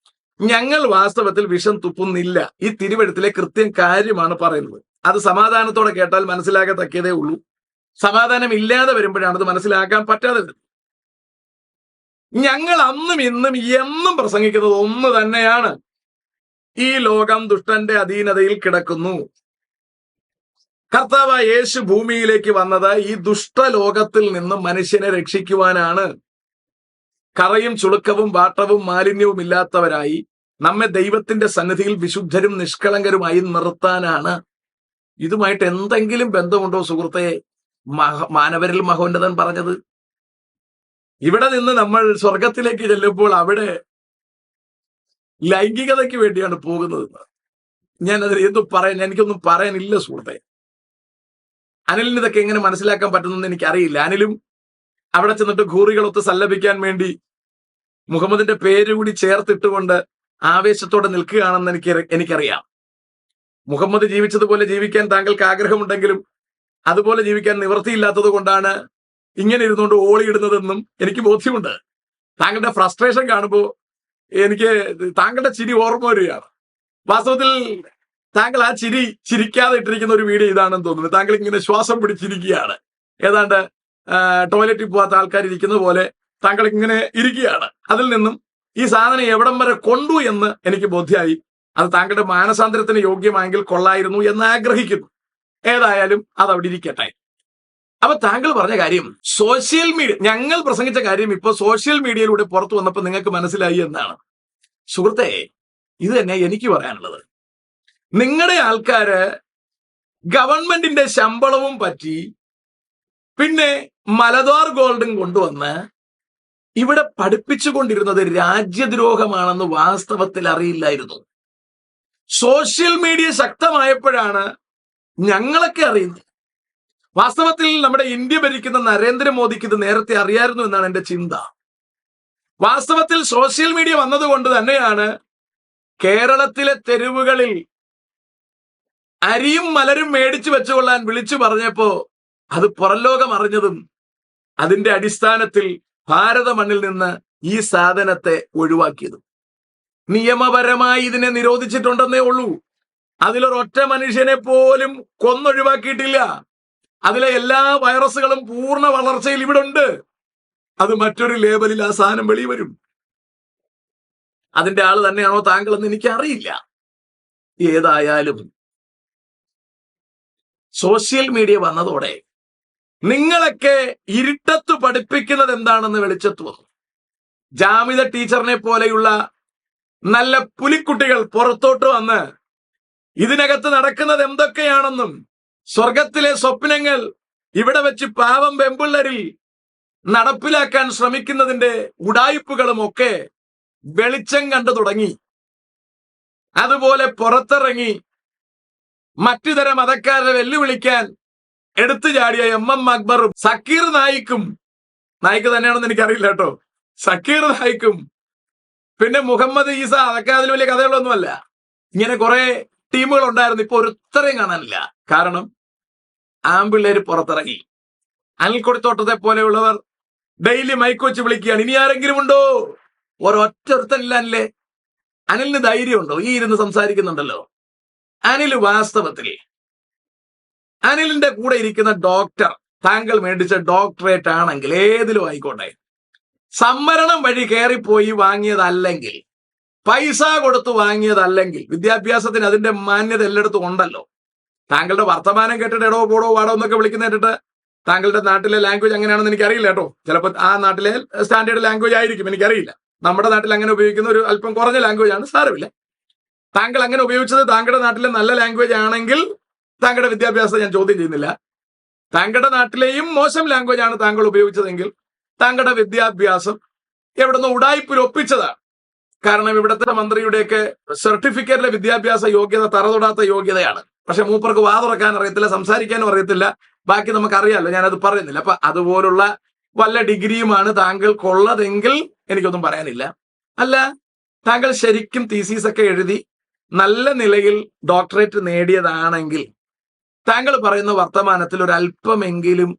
ഞങ്ങൾ വാസ്തവത്തിൽ വിഷം തുപ്പുന്നില്ല. ഈ തിരുവെഴുത്തിലെ കൃത്യം കാര്യമാണ് പറയുന്നത്. അത് സമാധാനത്തോടെ കേട്ടാൽ മനസ്സിലാകത്തക്കതേ ഉള്ളൂ. സമാധാനം ഇല്ലാതെ വരുമ്പോഴാണ് അത് മനസ്സിലാക്കാൻ പറ്റാതെ വരുന്നത്. ഞങ്ങൾ അന്നും ഇന്നും എന്നും പ്രസംഗിക്കുന്നത് ഒന്ന് തന്നെയാണ്: ഈ ലോകം ദുഷ്ടന്റെ അധീനതയിൽ കിടക്കുന്നു. കർത്താവായ യേശു ഭൂമിയിലേക്ക് വന്നത് ഈ ദുഷ്ടലോകത്തിൽ നിന്ന് മനുഷ്യനെ രക്ഷിക്കുവാനാണ്. കറയും ചുളുക്കവും വാട്ടവും മാലിന്യവും ഇല്ലാത്തവരായി നമ്മെ ദൈവത്തിന്റെ സന്നിധിയിൽ വിശുദ്ധരും നിഷ്കളങ്കരുമായി നിർത്താനാണ്. ഇതുമായിട്ട് എന്തെങ്കിലും ബന്ധമുണ്ടോ സുഹൃത്തെ മാനവരിൽ മഹോന്നതൻ പറഞ്ഞത്? ഇവിടെ നിന്ന് നമ്മൾ സ്വർഗത്തിലേക്ക് ചെല്ലുമ്പോൾ അവിടെ ലൈംഗികതയ്ക്ക് വേണ്ടിയാണ് പോകുന്നത്. ഞാനതിൽ എന്തും പറയാൻ, എനിക്കൊന്നും പറയാനില്ല സുഹൃത്തെ. അനിലിന് ഇതൊക്കെ എങ്ങനെ മനസ്സിലാക്കാൻ പറ്റുന്നെന്ന് എനിക്കറിയില്ല. അനിലും അവിടെ ചെന്നിട്ട് ഘൂറികളൊത്ത് സല്ലപിക്കാൻ വേണ്ടി മുഹമ്മദിന്റെ പേര് കൂടി ചേർത്തിട്ടുകൊണ്ട് ആവേശത്തോടെ നിൽക്കുകയാണെന്ന് എനിക്കറിയാം. മുഹമ്മദ് ജീവിച്ചതുപോലെ ജീവിക്കാൻ താങ്കൾക്ക് ആഗ്രഹമുണ്ടെങ്കിലും അതുപോലെ ജീവിക്കാൻ നിവൃത്തിയില്ലാത്തത് കൊണ്ടാണ് ഇങ്ങനെ ഇരുന്നുകൊണ്ട് ഓളിയിടുന്നതെന്നും എനിക്ക് ബോധ്യമുണ്ട്. താങ്കളുടെ ഫ്രസ്ട്രേഷൻ കാണുമ്പോൾ എനിക്ക് താങ്കളുടെ ചിരി ഓർമ്മ വരികയാണ്. വാസ്തവത്തിൽ താങ്കൾ ആ ചിരിക്കാതെ ഇട്ടിരിക്കുന്ന ഒരു വീഡിയോ ഇതാണെന്ന് തോന്നുന്നു. താങ്കൾ ഇങ്ങനെ ശ്വാസം പിടിച്ചിരിക്കുകയാണ്. ഏതാണ്ട് ടോയ്ലറ്റിൽ പോകാത്ത ആൾക്കാർ ഇരിക്കുന്ന പോലെ താങ്കൾ ഇങ്ങനെ ഇരിക്കുകയാണ്. അതിൽ നിന്നും ഈ സാധനം എവിടം വരെ കൊണ്ടു എന്ന് എനിക്ക് ബോധ്യമായി. അത് താങ്കളുടെ മാനസാന്തരത്തിന് യോഗ്യമായെങ്കിൽ കൊള്ളായിരുന്നു എന്ന് ആഗ്രഹിക്കുന്നു. ഏതായാലും അത് അവിടെ ഇരിക്കട്ടെ. അപ്പൊ താങ്കൾ പറഞ്ഞ കാര്യം, സോഷ്യൽ മീഡിയ, ഞങ്ങൾ പ്രസംഗിച്ച കാര്യം ഇപ്പൊ സോഷ്യൽ മീഡിയയിലൂടെ പുറത്തു വന്നപ്പോൾ നിങ്ങൾക്ക് മനസ്സിലായി എന്നാണ്. സുഹൃത്തെ, ഇത് തന്നെ എനിക്ക് പറയാനുള്ളത്. നിങ്ങളുടെ ആൾക്കാര് ഗവൺമെന്റിന്റെ ശമ്പളവും പറ്റി പിന്നെ മലബാർ ഗോൾഡും കൊണ്ടുവന്ന് ഇവിടെ പഠിപ്പിച്ചുകൊണ്ടിരുന്നത് രാജ്യദ്രോഹമാണെന്ന് വാസ്തവത്തിൽ അറിയില്ലായിരുന്നു. സോഷ്യൽ മീഡിയ ശക്തമായപ്പോഴാണ് ഞങ്ങളൊക്കെ അറിയുന്നത്. വാസ്തവത്തിൽ നമ്മുടെ ഇന്ത്യ ഭരിക്കുന്ന നരേന്ദ്രമോദിക്ക് ഇത് നേരത്തെ അറിയായിരുന്നു എന്നാണ് എന്റെ ചിന്ത. വാസ്തവത്തിൽ സോഷ്യൽ മീഡിയ വന്നതുകൊണ്ട് തന്നെയാണ് കേരളത്തിലെ തെരുവുകളിൽ അരിയും മലരും മേടിച്ചു വെച്ചുകൊള്ളാൻ വിളിച്ചു പറഞ്ഞപ്പോ അത് പുറംലോകം അറിഞ്ഞതും അതിന്റെ അടിസ്ഥാനത്തിൽ ഭാരത മണ്ണിൽ നിന്ന് ഈ സാധനത്തെ ഒഴിവാക്കിയതും. നിയമപരമായി ഇതിനെ നിരോധിച്ചിട്ടുണ്ടെന്നേ ഉള്ളൂ. അതിലൊരൊറ്റ മനുഷ്യനെ പോലും കൊന്നൊഴിവാക്കിയിട്ടില്ല. അതിലെ എല്ലാ വൈറസുകളും പൂർണ്ണ വളർച്ചയിൽ ഇവിടെ ഉണ്ട്. അത് മറ്റൊരു ലേബലിൽ ആ സാധനം വെളി വരും. അതിന്റെ ആള് തന്നെയാണോ താങ്കളെന്ന് എനിക്കറിയില്ല. ഏതായാലും സോഷ്യൽ മീഡിയ വന്നതോടെ നിങ്ങളൊക്കെ ഇരുട്ടത്ത് പഠിപ്പിക്കുന്നത് എന്താണെന്ന് വെളിച്ചത്ത് വന്നു. ജാമിദ ടീച്ചറിനെ പോലെയുള്ള നല്ല പുലിക്കുട്ടികൾ പുറത്തോട്ട് വന്ന് ഇതിനകത്ത് നടക്കുന്നത് എന്തൊക്കെയാണെന്നും സ്വർഗത്തിലെ സ്വപ്നങ്ങൾ ഇവിടെ വെച്ച് പാവം പെമ്പിള്ളരിൽ നടപ്പിലാക്കാൻ ശ്രമിക്കുന്നതിന്റെ ഉടായിപ്പുകളും ഒക്കെ വെളിച്ചം കണ്ടു തുടങ്ങി. അതുപോലെ പുറത്തിറങ്ങി മറ്റു തരം മതക്കാരെ വെല്ലുവിളിക്കാൻ എടുത്തു ചാടിയ MM അക്ബറും സക്കീർ നായിക്കും, നായിക്ക് തന്നെയാണെന്ന് എനിക്കറിയില്ല കേട്ടോ, സക്കീർ നായിക്കും പിന്നെ മുഹമ്മദ് ഈസ, അതൊക്കെ അതിൽ വലിയ കഥകളൊന്നുമല്ല. ഇങ്ങനെ കുറെ ടീമുകൾ ഉണ്ടായിരുന്നു. ഇപ്പൊ ഒരുത്തരെയും കാണാനില്ല. കാരണം ആമ്പിള്ളേര് പുറത്തിറങ്ങി. അനിൽക്കൊടിത്തോട്ടത്തെ പോലെയുള്ളവർ ഡെയിലി മൈക്ക് വെച്ച് വിളിക്കുകയാണ്, ഇനി ആരെങ്കിലും ഉണ്ടോ? ഒരൊറ്റൊരുത്തനില്ലേ? അനിലിന് ധൈര്യമുണ്ടോ? ഈ ഇരുന്ന് സംസാരിക്കുന്നുണ്ടല്ലോ. അനിൽ വാസ്തവത്തിൽ അനിലിന്റെ കൂടെ ഇരിക്കുന്ന ഡോക്ടർ താങ്കൾ മേടിച്ച ഡോക്ടറേറ്റ് ആണെങ്കിൽ ഏതിലും ആയിക്കോട്ടെ, സംവരണം വഴി കയറിപ്പോയി വാങ്ങിയതല്ലെങ്കിൽ, പൈസ കൊടുത്തു വാങ്ങിയതല്ലെങ്കിൽ, വിദ്യാഭ്യാസത്തിന് അതിന്റെ മാന്യത എല്ലായിടത്തും ഉണ്ടല്ലോ. താങ്കളുടെ വർത്തമാനം കേട്ടിട്ട് എടോ പോടോ വാടോ എന്നൊക്കെ വിളിക്കുന്ന കേട്ടിട്ട് താങ്കളുടെ നാട്ടിലെ ലാംഗ്വേജ് അങ്ങനെയാണെന്ന് എനിക്കറിയില്ല കേട്ടോ. ചിലപ്പോൾ ആ നാട്ടിലെ സ്റ്റാൻഡേർഡ് ലാംഗ്വേജ് ആയിരിക്കും, എനിക്കറിയില്ല. നമ്മുടെ നാട്ടിൽ അങ്ങനെ ഉപയോഗിക്കുന്ന ഒരു അല്പം കുറഞ്ഞ ലാംഗ്വേജ് ആണ്, സാരമില്ല. താങ്കൾ അങ്ങനെ ഉപയോഗിച്ചത് താങ്കളുടെ നാട്ടിലെ നല്ല ലാംഗ്വേജ് ആണെങ്കിൽ താങ്കളുടെ വിദ്യാഭ്യാസം ഞാൻ ചോദ്യം ചെയ്യുന്നില്ല. താങ്കളുടെ നാട്ടിലെയും മോശം ലാംഗ്വേജ് ആണ് താങ്കൾ ഉപയോഗിച്ചതെങ്കിൽ താങ്കളുടെ വിദ്യാഭ്യാസം എവിടുന്ന് ഉടായ്പിൽ ഒപ്പിച്ചതാണ്. കാരണം ഇവിടുത്തെ മന്ത്രിയുടെയൊക്കെ സർട്ടിഫിക്കറ്റിലെ വിദ്യാഭ്യാസ യോഗ്യത തറതൊടാത്ത യോഗ്യതയാണ്. പക്ഷെ മൂപ്പർക്ക് വാ തുറക്കാൻ അറിയത്തില്ല, സംസാരിക്കാനും അറിയത്തില്ല. ബാക്കി നമുക്കറിയാമല്ലോ, ഞാനത് പറയുന്നില്ല. അപ്പൊ അതുപോലുള്ള വല്ല ഡിഗ്രിയുമാണ് താങ്കൾക്കുള്ളതെങ്കിൽ എനിക്കൊന്നും പറയാനില്ല. അല്ല, താങ്കൾ ശരിക്കും തീസീസ് ഒക്കെ എഴുതി നല്ല നിലയിൽ ഡോക്ടറേറ്റ് നേടിയതാണെങ്കിൽ താങ്കൾ പറയുന്ന വർത്തമാനത്തിൽ ഒരു അല്പമെങ്കിലും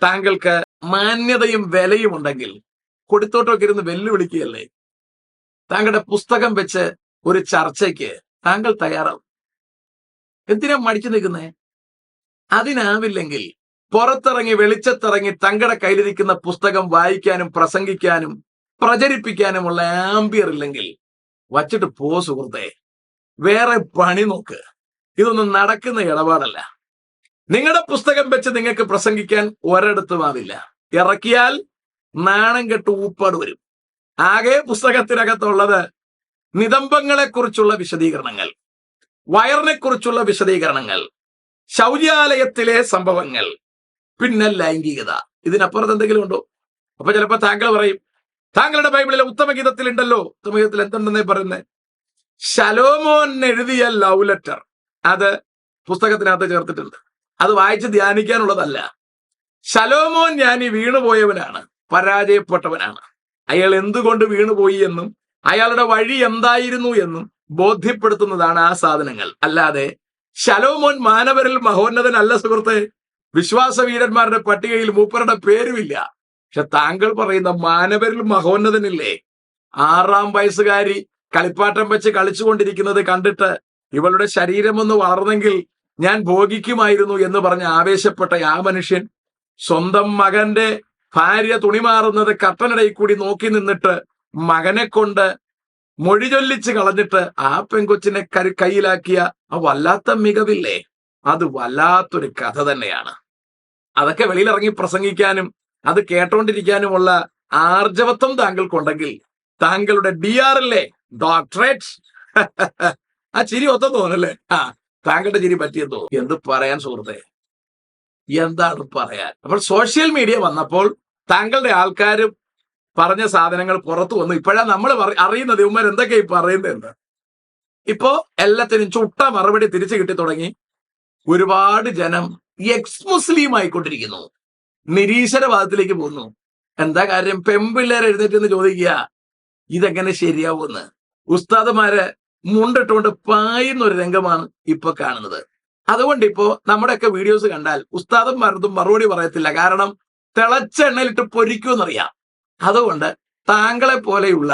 താങ്കൾക്ക് മാന്യതയും വിലയും ഉണ്ടെങ്കിൽ കൊടുത്തോട്ടൊക്കെ ഇരുന്ന് വെല്ലുവിളിക്കുകയല്ലേ. താങ്കളുടെ പുസ്തകം വെച്ച് ഒരു ചർച്ചയ്ക്ക് താങ്കൾ തയ്യാറാവും. എന്തിനാ മടിച്ചു നിൽക്കുന്നേ? അതിനാവില്ലെങ്കിൽ പുറത്തിറങ്ങി വെളിച്ചത്തിറങ്ങി തങ്ങളുടെ കയ്യിലിരിക്കുന്ന പുസ്തകം വായിക്കാനും പ്രസംഗിക്കാനും പ്രചരിപ്പിക്കാനുമുള്ള ആംബിയർ ഇല്ലെങ്കിൽ വച്ചിട്ട് പോ സുഹൃത്തെ, വേറെ പണി നോക്ക്. ഇതൊന്നും നടക്കുന്ന ഇടപാടല്ല. നിങ്ങളുടെ പുസ്തകം വെച്ച് നിങ്ങൾക്ക് പ്രസംഗിക്കാൻ ഒരിടത്തും ആവില്ല. ഇറക്കിയാൽ നാണം കെട്ട് ഊപ്പാട് വരും. ആകെ പുസ്തകത്തിനകത്തുള്ളത് നിതംബങ്ങളെ കുറിച്ചുള്ള വിശദീകരണങ്ങൾ, വയറിനെ കുറിച്ചുള്ള വിശദീകരണങ്ങൾ, ശൗചാലയത്തിലെ സംഭവങ്ങൾ, പിന്നെ ലൈംഗികത. ഇതിനപ്പുറത്ത് എന്തെങ്കിലും ഉണ്ടോ? അപ്പൊ ചിലപ്പോ താങ്കൾ പറയും, താങ്കളുടെ ബൈബിളിലെ ഉത്തമഗീതത്തിൽ ഉണ്ടല്ലോ. ഉത്തമഗീതത്തിൽ എന്തുണ്ടെന്നേ പറയുന്നത്? ശലോമോൻ എഴുതിയ ലവ് ലെറ്റർ, അത് പുസ്തകത്തിനകത്ത് ചേർത്തിട്ടുണ്ട്. അത് വായിച്ച് ധ്യാനിക്കാനുള്ളതല്ല. ശലോമോൻ ജ്ഞാനി വീണുപോയവനാണ്, പരാജയപ്പെട്ടവനാണ്. അയാൾ എന്തുകൊണ്ട് വീണുപോയി എന്നും അയാളുടെ വഴി എന്തായിരുന്നു എന്നും ബോധ്യപ്പെടുത്തുന്നതാണ് ആ സാധനങ്ങൾ. അല്ലാതെ ശലോമോൻ മാനവരിൽ മഹോന്നതനല്ല സുഹൃത്തെ. വിശ്വാസവീരന്മാരുടെ പട്ടികയിൽ മൂപ്പരുടെ പേരുമില്ല. പക്ഷെ താങ്കൾ പറയുന്ന മാനവരിൽ മഹോന്നതനില്ലേ? 6-ാം വയസ്സുകാരി കളിപ്പാട്ടം വെച്ച് കളിച്ചുകൊണ്ടിരിക്കുന്നത് കണ്ടിട്ട് ഇവളുടെ ശരീരം ഒന്ന് വളർന്നെങ്കിൽ ഞാൻ ഭോഗിക്കുമായിരുന്നു എന്ന് പറഞ്ഞ് ആവേശപ്പെട്ട ആ മനുഷ്യൻ സ്വന്തം മകന്റെ ഭാര്യ തുണിമാറുന്നത് കട്ടനിടയിൽ കൂടി നോക്കി നിന്നിട്ട് മകനെ കൊണ്ട് മൊഴി ചൊല്ലിച്ച് കളഞ്ഞിട്ട് ആ പെങ്കൊച്ചിനെ കയ്യിലാക്കിയ ആ വല്ലാത്ത മികവില്ലേ? അത് വല്ലാത്തൊരു കഥ തന്നെയാണ്. അതൊക്കെ വെളിയിലിറങ്ങി പ്രസംഗിക്കാനും അത് കേട്ടോണ്ടിരിക്കാനുമുള്ള ആർജവത്വം താങ്കൾക്കുണ്ടെങ്കിൽ താങ്കളുടെ DR-ല്ലേ ഡോക്ടറേറ്റ് ആ ചിരി ഒത്ത തോന്നല്ലേ? താങ്കളുടെ ചിരി പറ്റിയെന്ന് തോന്നുന്നു. എന്ത് പറയാൻ സുഹൃത്തെ, എന്താണ് പറയാൻ? അപ്പോൾ സോഷ്യൽ മീഡിയ വന്നപ്പോൾ താങ്കളുടെ ആൾക്കാരും പറഞ്ഞ സാധനങ്ങൾ പുറത്തു വന്നു. ഇപ്പോഴാണ് നമ്മൾ അറിയുന്നത് ഇവന്മാർ എന്തൊക്കെയായി പറയുന്നതെന്ന്. ഇപ്പോ എല്ലാത്തിനും ചുട്ട മറുപടി തിരിച്ചു കിട്ടി തുടങ്ങി. ഒരുപാട് ജനം എക്സ് മുസ്ലിം ആയിക്കൊണ്ടിരിക്കുന്നു, നിരീശ്വരവാദത്തിലേക്ക് പോകുന്നു. എന്താ കാര്യം? പെമ്പിള്ളേരെ എഴുന്നേറ്റ് ചോദിക്കുക, ഇതെങ്ങനെ ശരിയാവുമെന്ന്. ഉസ്താദുമാരെ മുണ്ടിട്ടുകൊണ്ട് പായുന്ന ഒരു രംഗമാണ് ഇപ്പൊ കാണുന്നത്. അതുകൊണ്ട് ഇപ്പോ നമ്മുടെയൊക്കെ വീഡിയോസ് കണ്ടാൽ ഉസ്താദന്മാരൊന്നും മറുപടി പറയത്തില്ല. കാരണം തിളച്ച എണ്ണയിലിട്ട് പൊരിക്കുമെന്നറിയാം. അതുകൊണ്ട് താങ്കളെ പോലെയുള്ള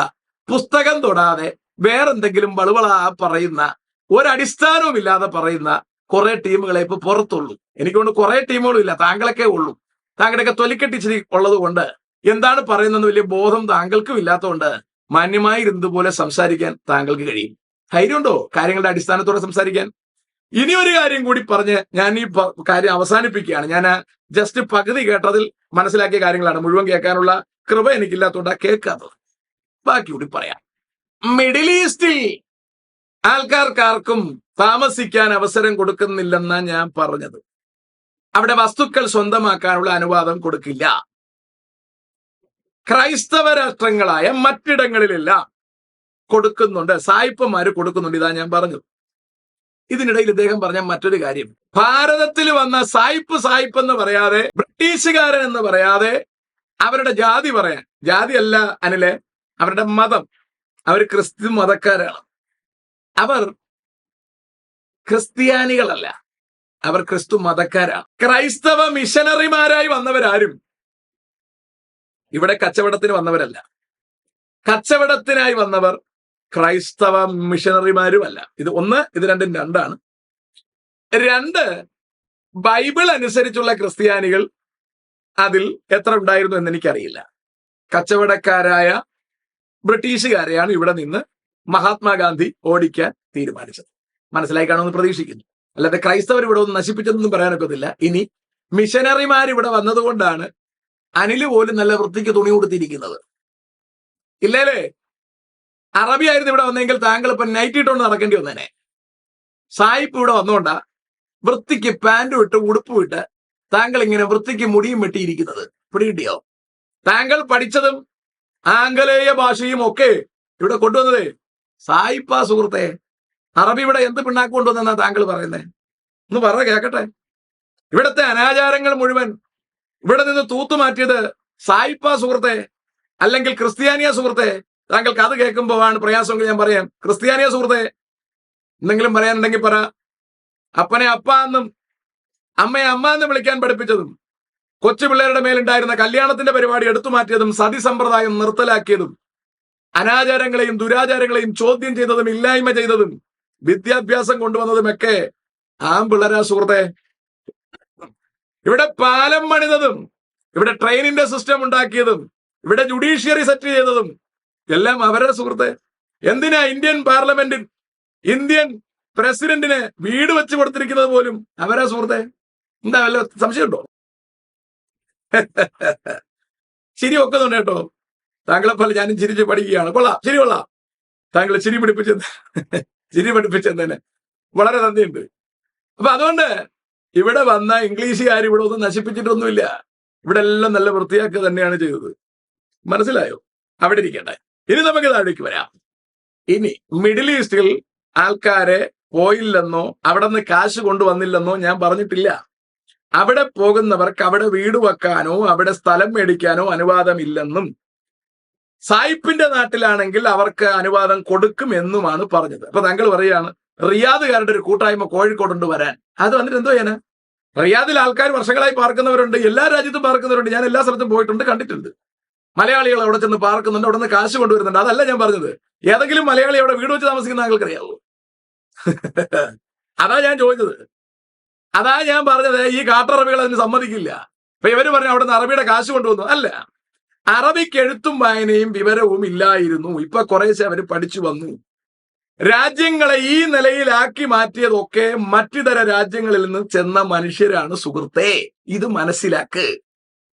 പുസ്തകം തൊടാതെ വേറെന്തെങ്കിലും ബളുബള പറയുന്ന, ഒരടിസ്ഥാനവും ഇല്ലാതെ പറയുന്ന കുറെ ടീമുകളെ ഇപ്പൊ പുറത്തുള്ളൂ. എനിക്കൊണ്ട് കുറെ ടീമുകളും ഇല്ല, താങ്കളൊക്കെ ഉള്ളൂ. താങ്കളുടെയൊക്കെ തൊലിക്കെട്ടിച്ചിരി ഉള്ളത് കൊണ്ട് എന്താണ് പറയുന്നത് വലിയ ബോധം താങ്കൾക്കും ഇല്ലാത്തതുകൊണ്ട് മാന്യമായി ഇരുന്നതുപോലെ സംസാരിക്കാൻ താങ്കൾക്ക് കഴിയും. ധൈര്യമുണ്ടോ കാര്യങ്ങളുടെ അടിസ്ഥാനത്തോടെ സംസാരിക്കാൻ? ഇനി ഒരു കാര്യം കൂടി പറഞ്ഞ് ഞാൻ ഈ കാര്യം അവസാനിപ്പിക്കുകയാണ്. ഞാൻ ജസ്റ്റ് പകുതി കേട്ടതിൽ മനസ്സിലാക്കിയ കാര്യങ്ങളാണ്. മുഴുവൻ കേൾക്കാനുള്ള കൃപ എനിക്കില്ലാത്തതുകൊണ്ടാണ് കേൾക്കാത്തത്. ബാക്കി കൂടി പറയാം. മിഡിൽ ഈസ്റ്റിൽ ആൾക്കാർക്കാർക്കും താമസിക്കാൻ അവസരം കൊടുക്കുന്നില്ലെന്നാ ഞാൻ പറഞ്ഞത്. അവിടെ വസ്തുക്കൾ സ്വന്തമാക്കാനുള്ള അനുവാദം കൊടുക്കില്ല. ക്രൈസ്തവ രാഷ്ട്രങ്ങളായ മറ്റിടങ്ങളിലെല്ലാം കൊടുക്കുന്നുണ്ട്, സായിപ്പന്മാര് കൊടുക്കുന്നുണ്ട്. ഇതാ ഞാൻ പറഞ്ഞത്. ഇതിനിടയിൽ ഇദ്ദേഹം പറഞ്ഞ മറ്റൊരു കാര്യം, ഭാരതത്തിൽ വന്ന സായിപ്പ് എന്ന് പറയാതെ, ബ്രിട്ടീഷുകാരൻ എന്ന് പറയാതെ അവരുടെ ജാതി പറയാൻ, ജാതിയല്ല അനിലെ, അവരുടെ മതം, അവർ ക്രിസ്തു മതക്കാരാണ്. അവർ ക്രിസ്ത്യാനികളല്ല, അവർ ക്രിസ്തു മതക്കാരാണ്. ക്രൈസ്തവ മിഷനറിമാരായി വന്നവരാരും ഇവിടെ കച്ചവടത്തിന് വന്നവരല്ല. കച്ചവടത്തിനായി വന്നവർ ക്രൈസ്തവ മിഷനറിമാരുമല്ല. ഇത് ഒന്ന്, ഇത് രണ്ടാണ്. 2, ബൈബിൾ അനുസരിച്ചുള്ള ക്രിസ്ത്യാനികൾ അതിൽ എത്ര ഉണ്ടായിരുന്നു എന്ന് എനിക്കറിയില്ല. കച്ചവടക്കാരായ ബ്രിട്ടീഷുകാരെയാണ് ഇവിടെ നിന്ന് മഹാത്മാഗാന്ധി ഓടിക്കാൻ തീരുമാനിച്ചത്. മനസ്സിലായി കാണുമെന്ന് പ്രതീക്ഷിക്കുന്നു. അല്ലാതെ ക്രൈസ്തവർ ഇവിടെ ഒന്ന് നശിപ്പിച്ചതൊന്നും പറയാനൊക്കത്തില്ല. ഇനി മിഷനറിമാർ ഇവിടെ വന്നതുകൊണ്ടാണ് അനില് പോലും നല്ല വൃത്തിക്ക് തുണി കൊടുത്തിരിക്കുന്നത്. ഇല്ലേലേ? അറബി ആയിരുന്നു ഇവിടെ വന്നെങ്കിൽ താങ്കൾ ഇപ്പൊ നൈറ്റ് ഇട്ടുകൊണ്ട് നടക്കേണ്ടി വന്നേനെ. സായിപ്പ് ഇവിടെ വന്നോണ്ടാ വൃത്തിക്ക് പാൻറ്റും ഇട്ട് ഉടുപ്പും ഇട്ട് താങ്കൾ ഇങ്ങനെ വൃത്തിക്ക് മുടിയും വെട്ടിയിരിക്കുന്നത്. പിടികിട്ടിയോ? താങ്കൾ പഠിച്ചതും ആംഗലേയ ഭാഷയും ഒക്കെ ഇവിടെ കൊണ്ടുവന്നത് സായിപ്പാ സുഹൃത്തെ. അറബി ഇവിടെ എന്ത് പിണ്ണാക്ക് കൊണ്ടുവന്നാ താങ്കൾ പറയുന്നേ? ഒന്ന് പറ കേക്കട്ടെ. ഇവിടത്തെ അനാചാരങ്ങൾ മുഴുവൻ ഇവിടെ നിന്ന് തൂത്തുമാറ്റിയത് സായിപ്പാ സുഹൃത്തെ, അല്ലെങ്കിൽ ക്രിസ്ത്യാനിയ സുഹൃത്തെ. താങ്കൾക്ക് അത് കേൾക്കുമ്പോഴാണ് പ്രയാസമെങ്കിൽ ഞാൻ പറയാം. ക്രിസ്ത്യാനിയ സുഹൃത്തെ, എന്തെങ്കിലും പറയാനുണ്ടെങ്കിൽ പറ. അപ്പനെ അപ്പ എന്നും അമ്മയെ അമ്മ എന്നും വിളിക്കാൻ പഠിപ്പിച്ചതും കൊച്ചു പിള്ളേരുടെ മേലുണ്ടായിരുന്ന കല്യാണത്തിന്റെ പരിപാടി എടുത്തു മാറ്റിയതും സതി സമ്പ്രദായം നിർത്തലാക്കിയതും അനാചാരങ്ങളെയും ദുരാചാരങ്ങളെയും ചോദ്യം ചെയ്തതും ഇല്ലായ്മ ചെയ്തതും വിദ്യാഭ്യാസം കൊണ്ടുവന്നതുമൊക്കെ ആമ്പിള്ളരാ സുഹൃത്തെ. ഇവിടെ പാലം പണിതതും ഇവിടെ ട്രെയിനിന്റെ സിസ്റ്റം ഉണ്ടാക്കിയതും ഇവിടെ ജുഡീഷ്യറി സെറ്റ് ചെയ്തതും എല്ലാം അവരുടെ സുഹൃത്തെ. എന്തിനാ ഇന്ത്യൻ പാർലമെന്റിൽ ഇന്ത്യൻ പ്രസിഡന്റിന് വീട് വെച്ച് കൊടുത്തിരിക്കുന്നത് പോലും അവരാ സുഹൃത്തെ. എന്താ വല്ല സംശയമുണ്ടോ? ചിരി ഒക്കുന്നുണ്ട് കേട്ടോ. താങ്കളെ പോലെ ഞാനും ചിരിച്ച് പഠിക്കുകയാണ്. കൊള്ളാം, ചിരി കൊള്ളാം. താങ്കൾ ചിരി പഠിപ്പിച്ചെന്നെ വളരെ നന്ദിയുണ്ട്. അപ്പൊ അതുകൊണ്ട് ഇവിടെ വന്ന ഇംഗ്ലീഷുകാർ ഇവിടെ ഒന്നും നശിപ്പിച്ചിട്ടൊന്നുമില്ല. ഇവിടെ എല്ലാം നല്ല വൃത്തിയാക്കുക തന്നെയാണ് ചെയ്തത്. മനസ്സിലായോ? അവിടെ ഇരിക്കട്ടെ. ഇനി നമുക്ക് താഴേക്ക് വരാം. ഇനി മിഡിൽ ഈസ്റ്റിൽ ആൾക്കാരെ പോയില്ലെന്നോ അവിടെ നിന്ന് കാശ് കൊണ്ടുവന്നില്ലെന്നോ ഞാൻ പറഞ്ഞിട്ടില്ല. അവിടെ പോകുന്നവർക്ക് അവിടെ വീട് വെക്കാനോ അവിടെ സ്ഥലം മേടിക്കാനോ അനുവാദമില്ലെന്നും സായിപ്പിന്റെ നാട്ടിലാണെങ്കിൽ അവർക്ക് അനുവാദം കൊടുക്കും എന്നുമാണ് പറഞ്ഞത്. അപ്പൊ താങ്കൾ പറയാണ് റിയാദുകാരുടെ ഒരു കൂട്ടായ്മ കോഴിക്കോടുണ്ട് വരാൻ. അത് വന്നിട്ട് എന്തോ ചെയ്യാന്? റിയാദിൽ ആൾക്കാർ വർഷങ്ങളായി പാർക്കുന്നവരുണ്ട്, എല്ലാ രാജ്യത്തും പാർക്കുന്നവരുണ്ട്. ഞാൻ എല്ലാ സ്ഥലത്തും പോയിട്ടുണ്ട്, കണ്ടിട്ടുണ്ട്. മലയാളികൾ അവിടെ ചെന്ന് പാർക്കുന്നുണ്ട്, അവിടെ നിന്ന് കാശ് കൊണ്ടുവരുന്നുണ്ട്. അതല്ല ഞാൻ പറഞ്ഞത്. ഏതെങ്കിലും മലയാളി അവിടെ വീട് വെച്ച് താമസിക്കുന്ന താങ്കൾക്കറിയാവോ? അതാ ഞാൻ ചോദിച്ചത്. അതാ ഞാൻ പറഞ്ഞത്. ഈ കാട്ടറബികൾ അതിന് സമ്മതിക്കില്ല. അപ്പൊ ഇവര് പറഞ്ഞു അവിടെ നിന്ന് അറബിയുടെ കാശ് കൊണ്ടുവന്നു. അല്ല, അറബിക്ക് എഴുത്തും വായനയും വിവരവും ഇല്ലായിരുന്നു. ഇപ്പൊ കുറേശ്ശെ അവര് പഠിച്ചു വന്നു. രാജ്യങ്ങളെ ഈ നിലയിലാക്കി മാറ്റിയതൊക്കെ മറ്റിതര രാജ്യങ്ങളിൽ നിന്ന് ചെന്ന മനുഷ്യരാണ് സുഹൃത്തെ. ഇത് മനസ്സിലാക്ക്.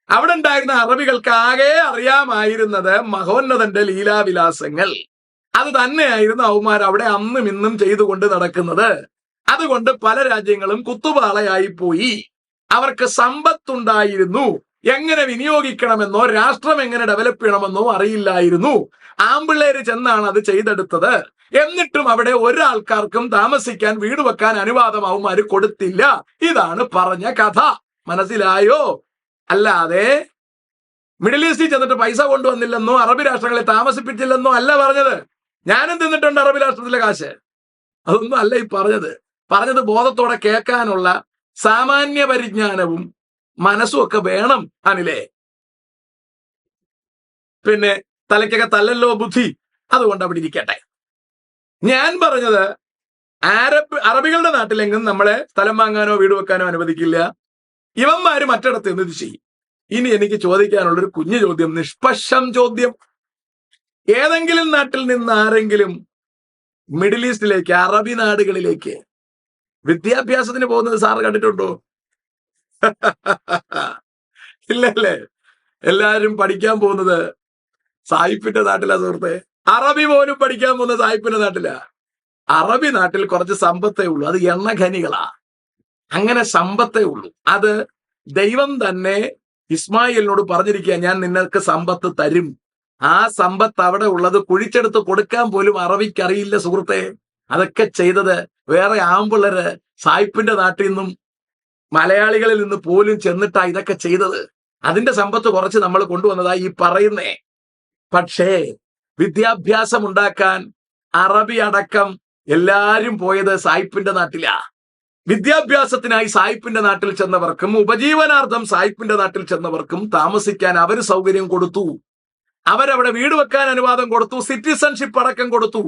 അവിടെ ഉണ്ടായിരുന്ന അറബികൾക്ക് ആകെ അറിയാമായിരുന്നത് മഹോന്നതന്റെ ലീലാവിലാസങ്ങൾ. അത് തന്നെയായിരുന്നു അവന്മാർ അവിടെ അന്നും ഇന്നും ചെയ്തുകൊണ്ട് നടക്കുന്നത്. അതുകൊണ്ട് പല രാജ്യങ്ങളും കുത്തുപാളയായി പോയി. അവർക്ക് സമ്പത്തുണ്ടായിരുന്നു, എങ്ങനെ വിനിയോഗിക്കണമെന്നോ രാഷ്ട്രം എങ്ങനെ ഡെവലപ്പ് ചെയ്യണമെന്നോ അറിയില്ലായിരുന്നു. ആമ്പിള്ളേര് ചെന്നാണ് അത് ചെയ്തെടുത്തത്. എന്നിട്ടും അവിടെ ഒരാൾക്കാർക്കും താമസിക്കാൻ വീട് വെക്കാൻ അനുവാദം അവന്മാര് കൊടുത്തില്ല. ഇതാണ് പറഞ്ഞ കഥ. മനസ്സിലായോ? അല്ലാതെ മിഡിൽ ഈസ്റ്റിൽ ചെന്നിട്ട് പൈസ കൊണ്ടുവന്നില്ലെന്നോ അറബി രാഷ്ട്രങ്ങളെ താമസിപ്പിച്ചില്ലെന്നോ അല്ല പറഞ്ഞത്. ഞാനും തിന്നിട്ടുണ്ട് അറബി രാഷ്ട്രത്തിലെ കാശ്. അതൊന്നും അല്ല ഈ പറഞ്ഞത്. പറഞ്ഞത് ബോധത്തോടെ കേൾക്കാനുള്ള സാമാന്യ പരിജ്ഞാനവും മനസ്സും ഒക്കെ വേണം അനിലേ. പിന്നെ തലയ്ക്കൊക്കെ തല്ലല്ലോ ബുദ്ധി. അതുകൊണ്ട് അവിടെ ഇരിക്കട്ടെ. ഞാൻ പറഞ്ഞത് അറബികളുടെ നാട്ടിലെങ്ങും നമ്മളെ സ്ഥലം വാങ്ങാനോ വീട് വെക്കാനോ അനുവദിക്കില്ല. ഇവന്മാര് മറ്റിടത്ത് നിന്ന് ഇത് ചെയ്യും. ഇനി എനിക്ക് ചോദിക്കാനുള്ളൊരു കുഞ്ഞു ചോദ്യം, നിഷ്പക്ഷം ചോദ്യം. ഏതെങ്കിലും നാട്ടിൽ നിന്ന് ആരെങ്കിലും മിഡിൽ ഈസ്റ്റിലേക്ക്, അറബി നാടുകളിലേക്ക് വിദ്യാഭ്യാസത്തിന് പോകുന്നത് സാറ് കണ്ടിട്ടുണ്ടോ? ഇല്ലല്ലേ? എല്ലാരും പഠിക്കാൻ പോകുന്നത് സായിപ്പിന്റെ നാട്ടിലാ സുഹൃത്തെ. അറബി പോലും പഠിക്കാൻ പോകുന്ന സായിപ്പിന്റെ നാട്ടിലാ. അറബി നാട്ടിൽ കുറച്ച് സമ്പത്തേ ഉള്ളൂ. അത് എണ്ണഖനികളാ. അങ്ങനെ സമ്പത്തേ ഉള്ളൂ. അത് ദൈവം തന്നെ ഇസ്മായിലിനോട് പറഞ്ഞിരിക്കുക, ഞാൻ നിനക്ക് സമ്പത്ത് തരും. ആ സമ്പത്ത് അവിടെ ഉള്ളത് കുഴിച്ചെടുത്ത് കൊടുക്കാൻ പോലും അറബിക്കറിയില്ല സുഹൃത്തെ. അതൊക്കെ ചെയ്തത് വേറെ ആമ്പിള്ളര് സായിപ്പിന്റെ നാട്ടിൽ നിന്നും മലയാളികളിൽ നിന്ന് പോലും ചെന്നിട്ടാ ഇതൊക്കെ ചെയ്തത്. അതിന്റെ സമ്പത്ത് കുറച്ച് നമ്മൾ കൊണ്ടുവന്നതാ ഈ പറയുന്നേ. പക്ഷേ വിദ്യാഭ്യാസം ഉണ്ടാക്കാൻ അറബി അടക്കം എല്ലാരും പോയത് സായിപ്പിന്റെ നാട്ടിലാ. വിദ്യാഭ്യാസത്തിനായി സായിപ്പിന്റെ നാട്ടിൽ ചെന്നവർക്കും ഉപജീവനാർത്ഥം സായിപ്പിന്റെ നാട്ടിൽ ചെന്നവർക്കും താമസിക്കാൻ അവര് സൗകര്യം കൊടുത്തു. അവരവിടെ വീട് വെക്കാൻ അനുവാദം കൊടുത്തു. സിറ്റിസൺഷിപ്പ് അടക്കം കൊടുത്തു.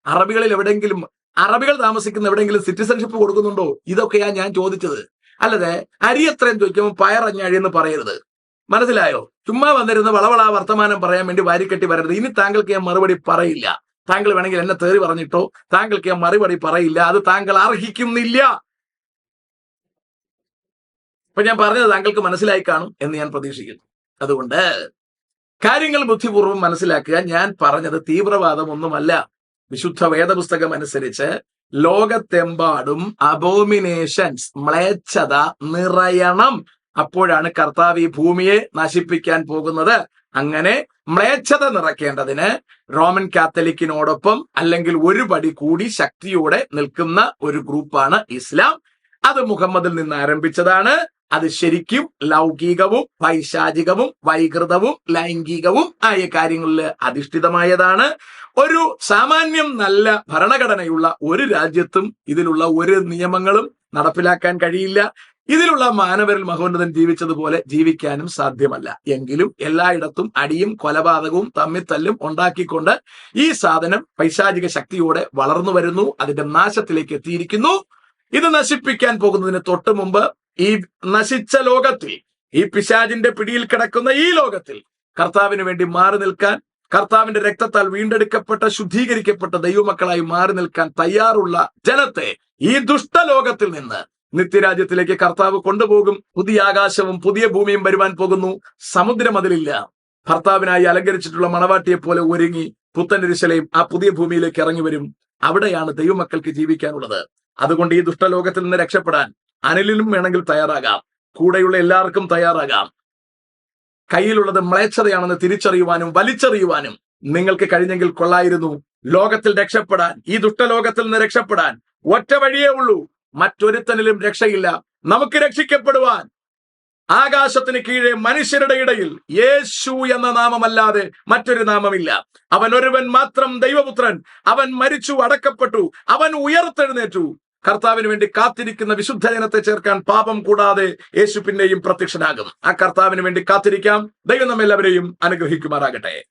അറബികളിൽ എവിടെയെങ്കിലും, അറബികൾ താമസിക്കുന്ന എവിടെയെങ്കിലും സിറ്റിസൺഷിപ്പ് കൊടുക്കുന്നുണ്ടോ? ഇതൊക്കെയാ ഞാൻ ചോദിച്ചത്. അല്ലാതെ അരി എത്രയും ചോദിക്കുമ്പോൾ പയറഞ്ഞഴി എന്ന് പറയരുത്. മനസ്സിലായോ? ചുമ്മാ വന്നിരുന്ന് വളവള വർത്തമാനം പറയാൻ വേണ്ടി വാരിക്കെട്ടി വരരുത്. ഇനി താങ്കൾക്ക് ഞാൻ മറുപടി പറയില്ല. താങ്കൾ വേണമെങ്കിൽ എന്നെ തേറി പറഞ്ഞിട്ടോ, താങ്കൾക്ക് ഞാൻ മറുപടി പറയില്ല. അത് താങ്കൾ അർഹിക്കുന്നില്ല. അപ്പൊ ഞാൻ പറഞ്ഞത് താങ്കൾക്ക് മനസ്സിലായി കാണും എന്ന് ഞാൻ പ്രതീക്ഷിക്കുന്നു. അതുകൊണ്ട് കാര്യങ്ങൾ ബുദ്ധിപൂർവ്വം മനസ്സിലാക്കുക. ഞാൻ പറഞ്ഞത് തീവ്രവാദമൊന്നുമല്ല. വിശുദ്ധ വേദപുസ്തകം അനുസരിച്ച് ലോകത്തെമ്പാടും അബോമിനേഷൻസ്, മ്ലേച്ഛത നിറയണം. അപ്പോഴാണ് കർത്താവ് ഈ ഭൂമിയെ നശിപ്പിക്കാൻ പോകുന്നത്. അങ്ങനെ മ്ലേച്ഛത നിറയ്ക്കേണ്ടതിന് റോമൻ കാത്തലിക്കിനോടൊപ്പം അല്ലെങ്കിൽ ഒരു പടി കൂടി ശക്തിയോടെ നിൽക്കുന്ന ഒരു ഗ്രൂപ്പാണ് ഇസ്ലാം. അത് മുഹമ്മദിൽ നിന്ന് ആരംഭിച്ചതാണ്. അത് ശരിക്കും ലൗകികവും പൈശാചികവും വൈകൃതവും ലൈംഗികവും ആയ കാര്യങ്ങളിൽ അധിഷ്ഠിതമായതാണ്. ഒരു സാമാന്യം നല്ല ഭരണഘടനയുള്ള ഒരു രാജ്യത്തും ഇതിലുള്ള ഒരു നിയമങ്ങളും നടപ്പിലാക്കാൻ കഴിയില്ല. ഇതിലുള്ള മാനവരിൽ മഹോന്നതൻ ജീവിച്ചതുപോലെ ജീവിക്കാനും സാധ്യമല്ല. എങ്കിലും എല്ലായിടത്തും അടിയും കൊലപാതകവും തമ്മിത്തല്ലും ഉണ്ടാക്കിക്കൊണ്ട് ഈ സാധനം പൈശാചിക ശക്തിയോടെ വളർന്നു വരുന്നു. അതിന്റെ നാശത്തിലേക്ക് എത്തിയിരിക്കുന്നു. ഇത് നശിപ്പിക്കാൻ പോകുന്നതിന് തൊട്ട് മുമ്പ് ഈ നശിച്ച ലോകത്തിൽ, ഈ പിശാചിന്റെ പിടിയിൽ കിടക്കുന്ന ഈ ലോകത്തിൽ കർത്താവിന് വേണ്ടി മാറി നിൽക്കാൻ, കർത്താവിന്റെ രക്തത്താൽ വീണ്ടെടുക്കപ്പെട്ട ശുദ്ധീകരിക്കപ്പെട്ട ദൈവമക്കളായി മാറി നിൽക്കാൻ തയ്യാറുള്ള ജനത്തെ ഈ ദുഷ്ടലോകത്തിൽ നിന്ന് നിത്യരാജ്യത്തിലേക്ക് കർത്താവ് കൊണ്ടുപോകും. പുതിയ ആകാശവും പുതിയ ഭൂമിയും വരുവാൻ പോകുന്നു. സമുദ്രമതിലില്ല. ഭർത്താവിനായി അലങ്കരിച്ചിട്ടുള്ള മണവാട്ടിയെ പോലെ ഒരുങ്ങി പുത്തൻ യെരൂശലേം ആ പുതിയ ഭൂമിയിലേക്ക് ഇറങ്ങി വരും. അവിടെയാണ് ദൈവമക്കൾക്ക് ജീവിക്കാനുള്ളത്. അതുകൊണ്ട് ഈ ദുഷ്ടലോകത്തിൽ നിന്ന് രക്ഷപ്പെടാൻ അനിലിനും വേണമെങ്കിൽ തയ്യാറാകാം, കൂടെയുള്ള എല്ലാവർക്കും തയ്യാറാകാം. കയ്യിലുള്ളത് മ്ലേച്ഛതയാണെന്ന് തിരിച്ചറിയുവാനും വലിച്ചെറിയുവാനും നിങ്ങൾക്ക് കഴിഞ്ഞെങ്കിൽ കൊള്ളായിരുന്നു. ലോകത്തിൽ രക്ഷപ്പെടാൻ, ഈ ദുഷ്ടലോകത്തിൽ നിന്ന് രക്ഷപ്പെടാൻ ഒറ്റ വഴിയേ ഉള്ളൂ. മറ്റൊരുത്തനിലും രക്ഷയില്ല. നമുക്ക് രക്ഷിക്കപ്പെടുവാൻ ആകാശത്തിന് കീഴെ മനുഷ്യരുടെ ഇടയിൽ യേശു എന്ന നാമമല്ലാതെ മറ്റൊരു നാമമില്ല. അവൻ ഒരുവൻ മാത്രം ദൈവപുത്രൻ. അവൻ മരിച്ചു, അടക്കപ്പെട്ടു, അവൻ ഉയർത്തെഴുന്നേറ്റു. കർത്താവിന് വേണ്ടി കാത്തിരിക്കുന്ന വിശുദ്ധ ജനത്തെ ചേർക്കാൻ പാപം കൂടാതെ യേശു പിന്നെയും പ്രത്യക്ഷനാകും. ആ കർത്താവിന് വേണ്ടി കാത്തിരിക്കാം. ദൈവം നമ്മെല്ലാവരെയും അനുഗ്രഹിക്കുമാറാകട്ടെ.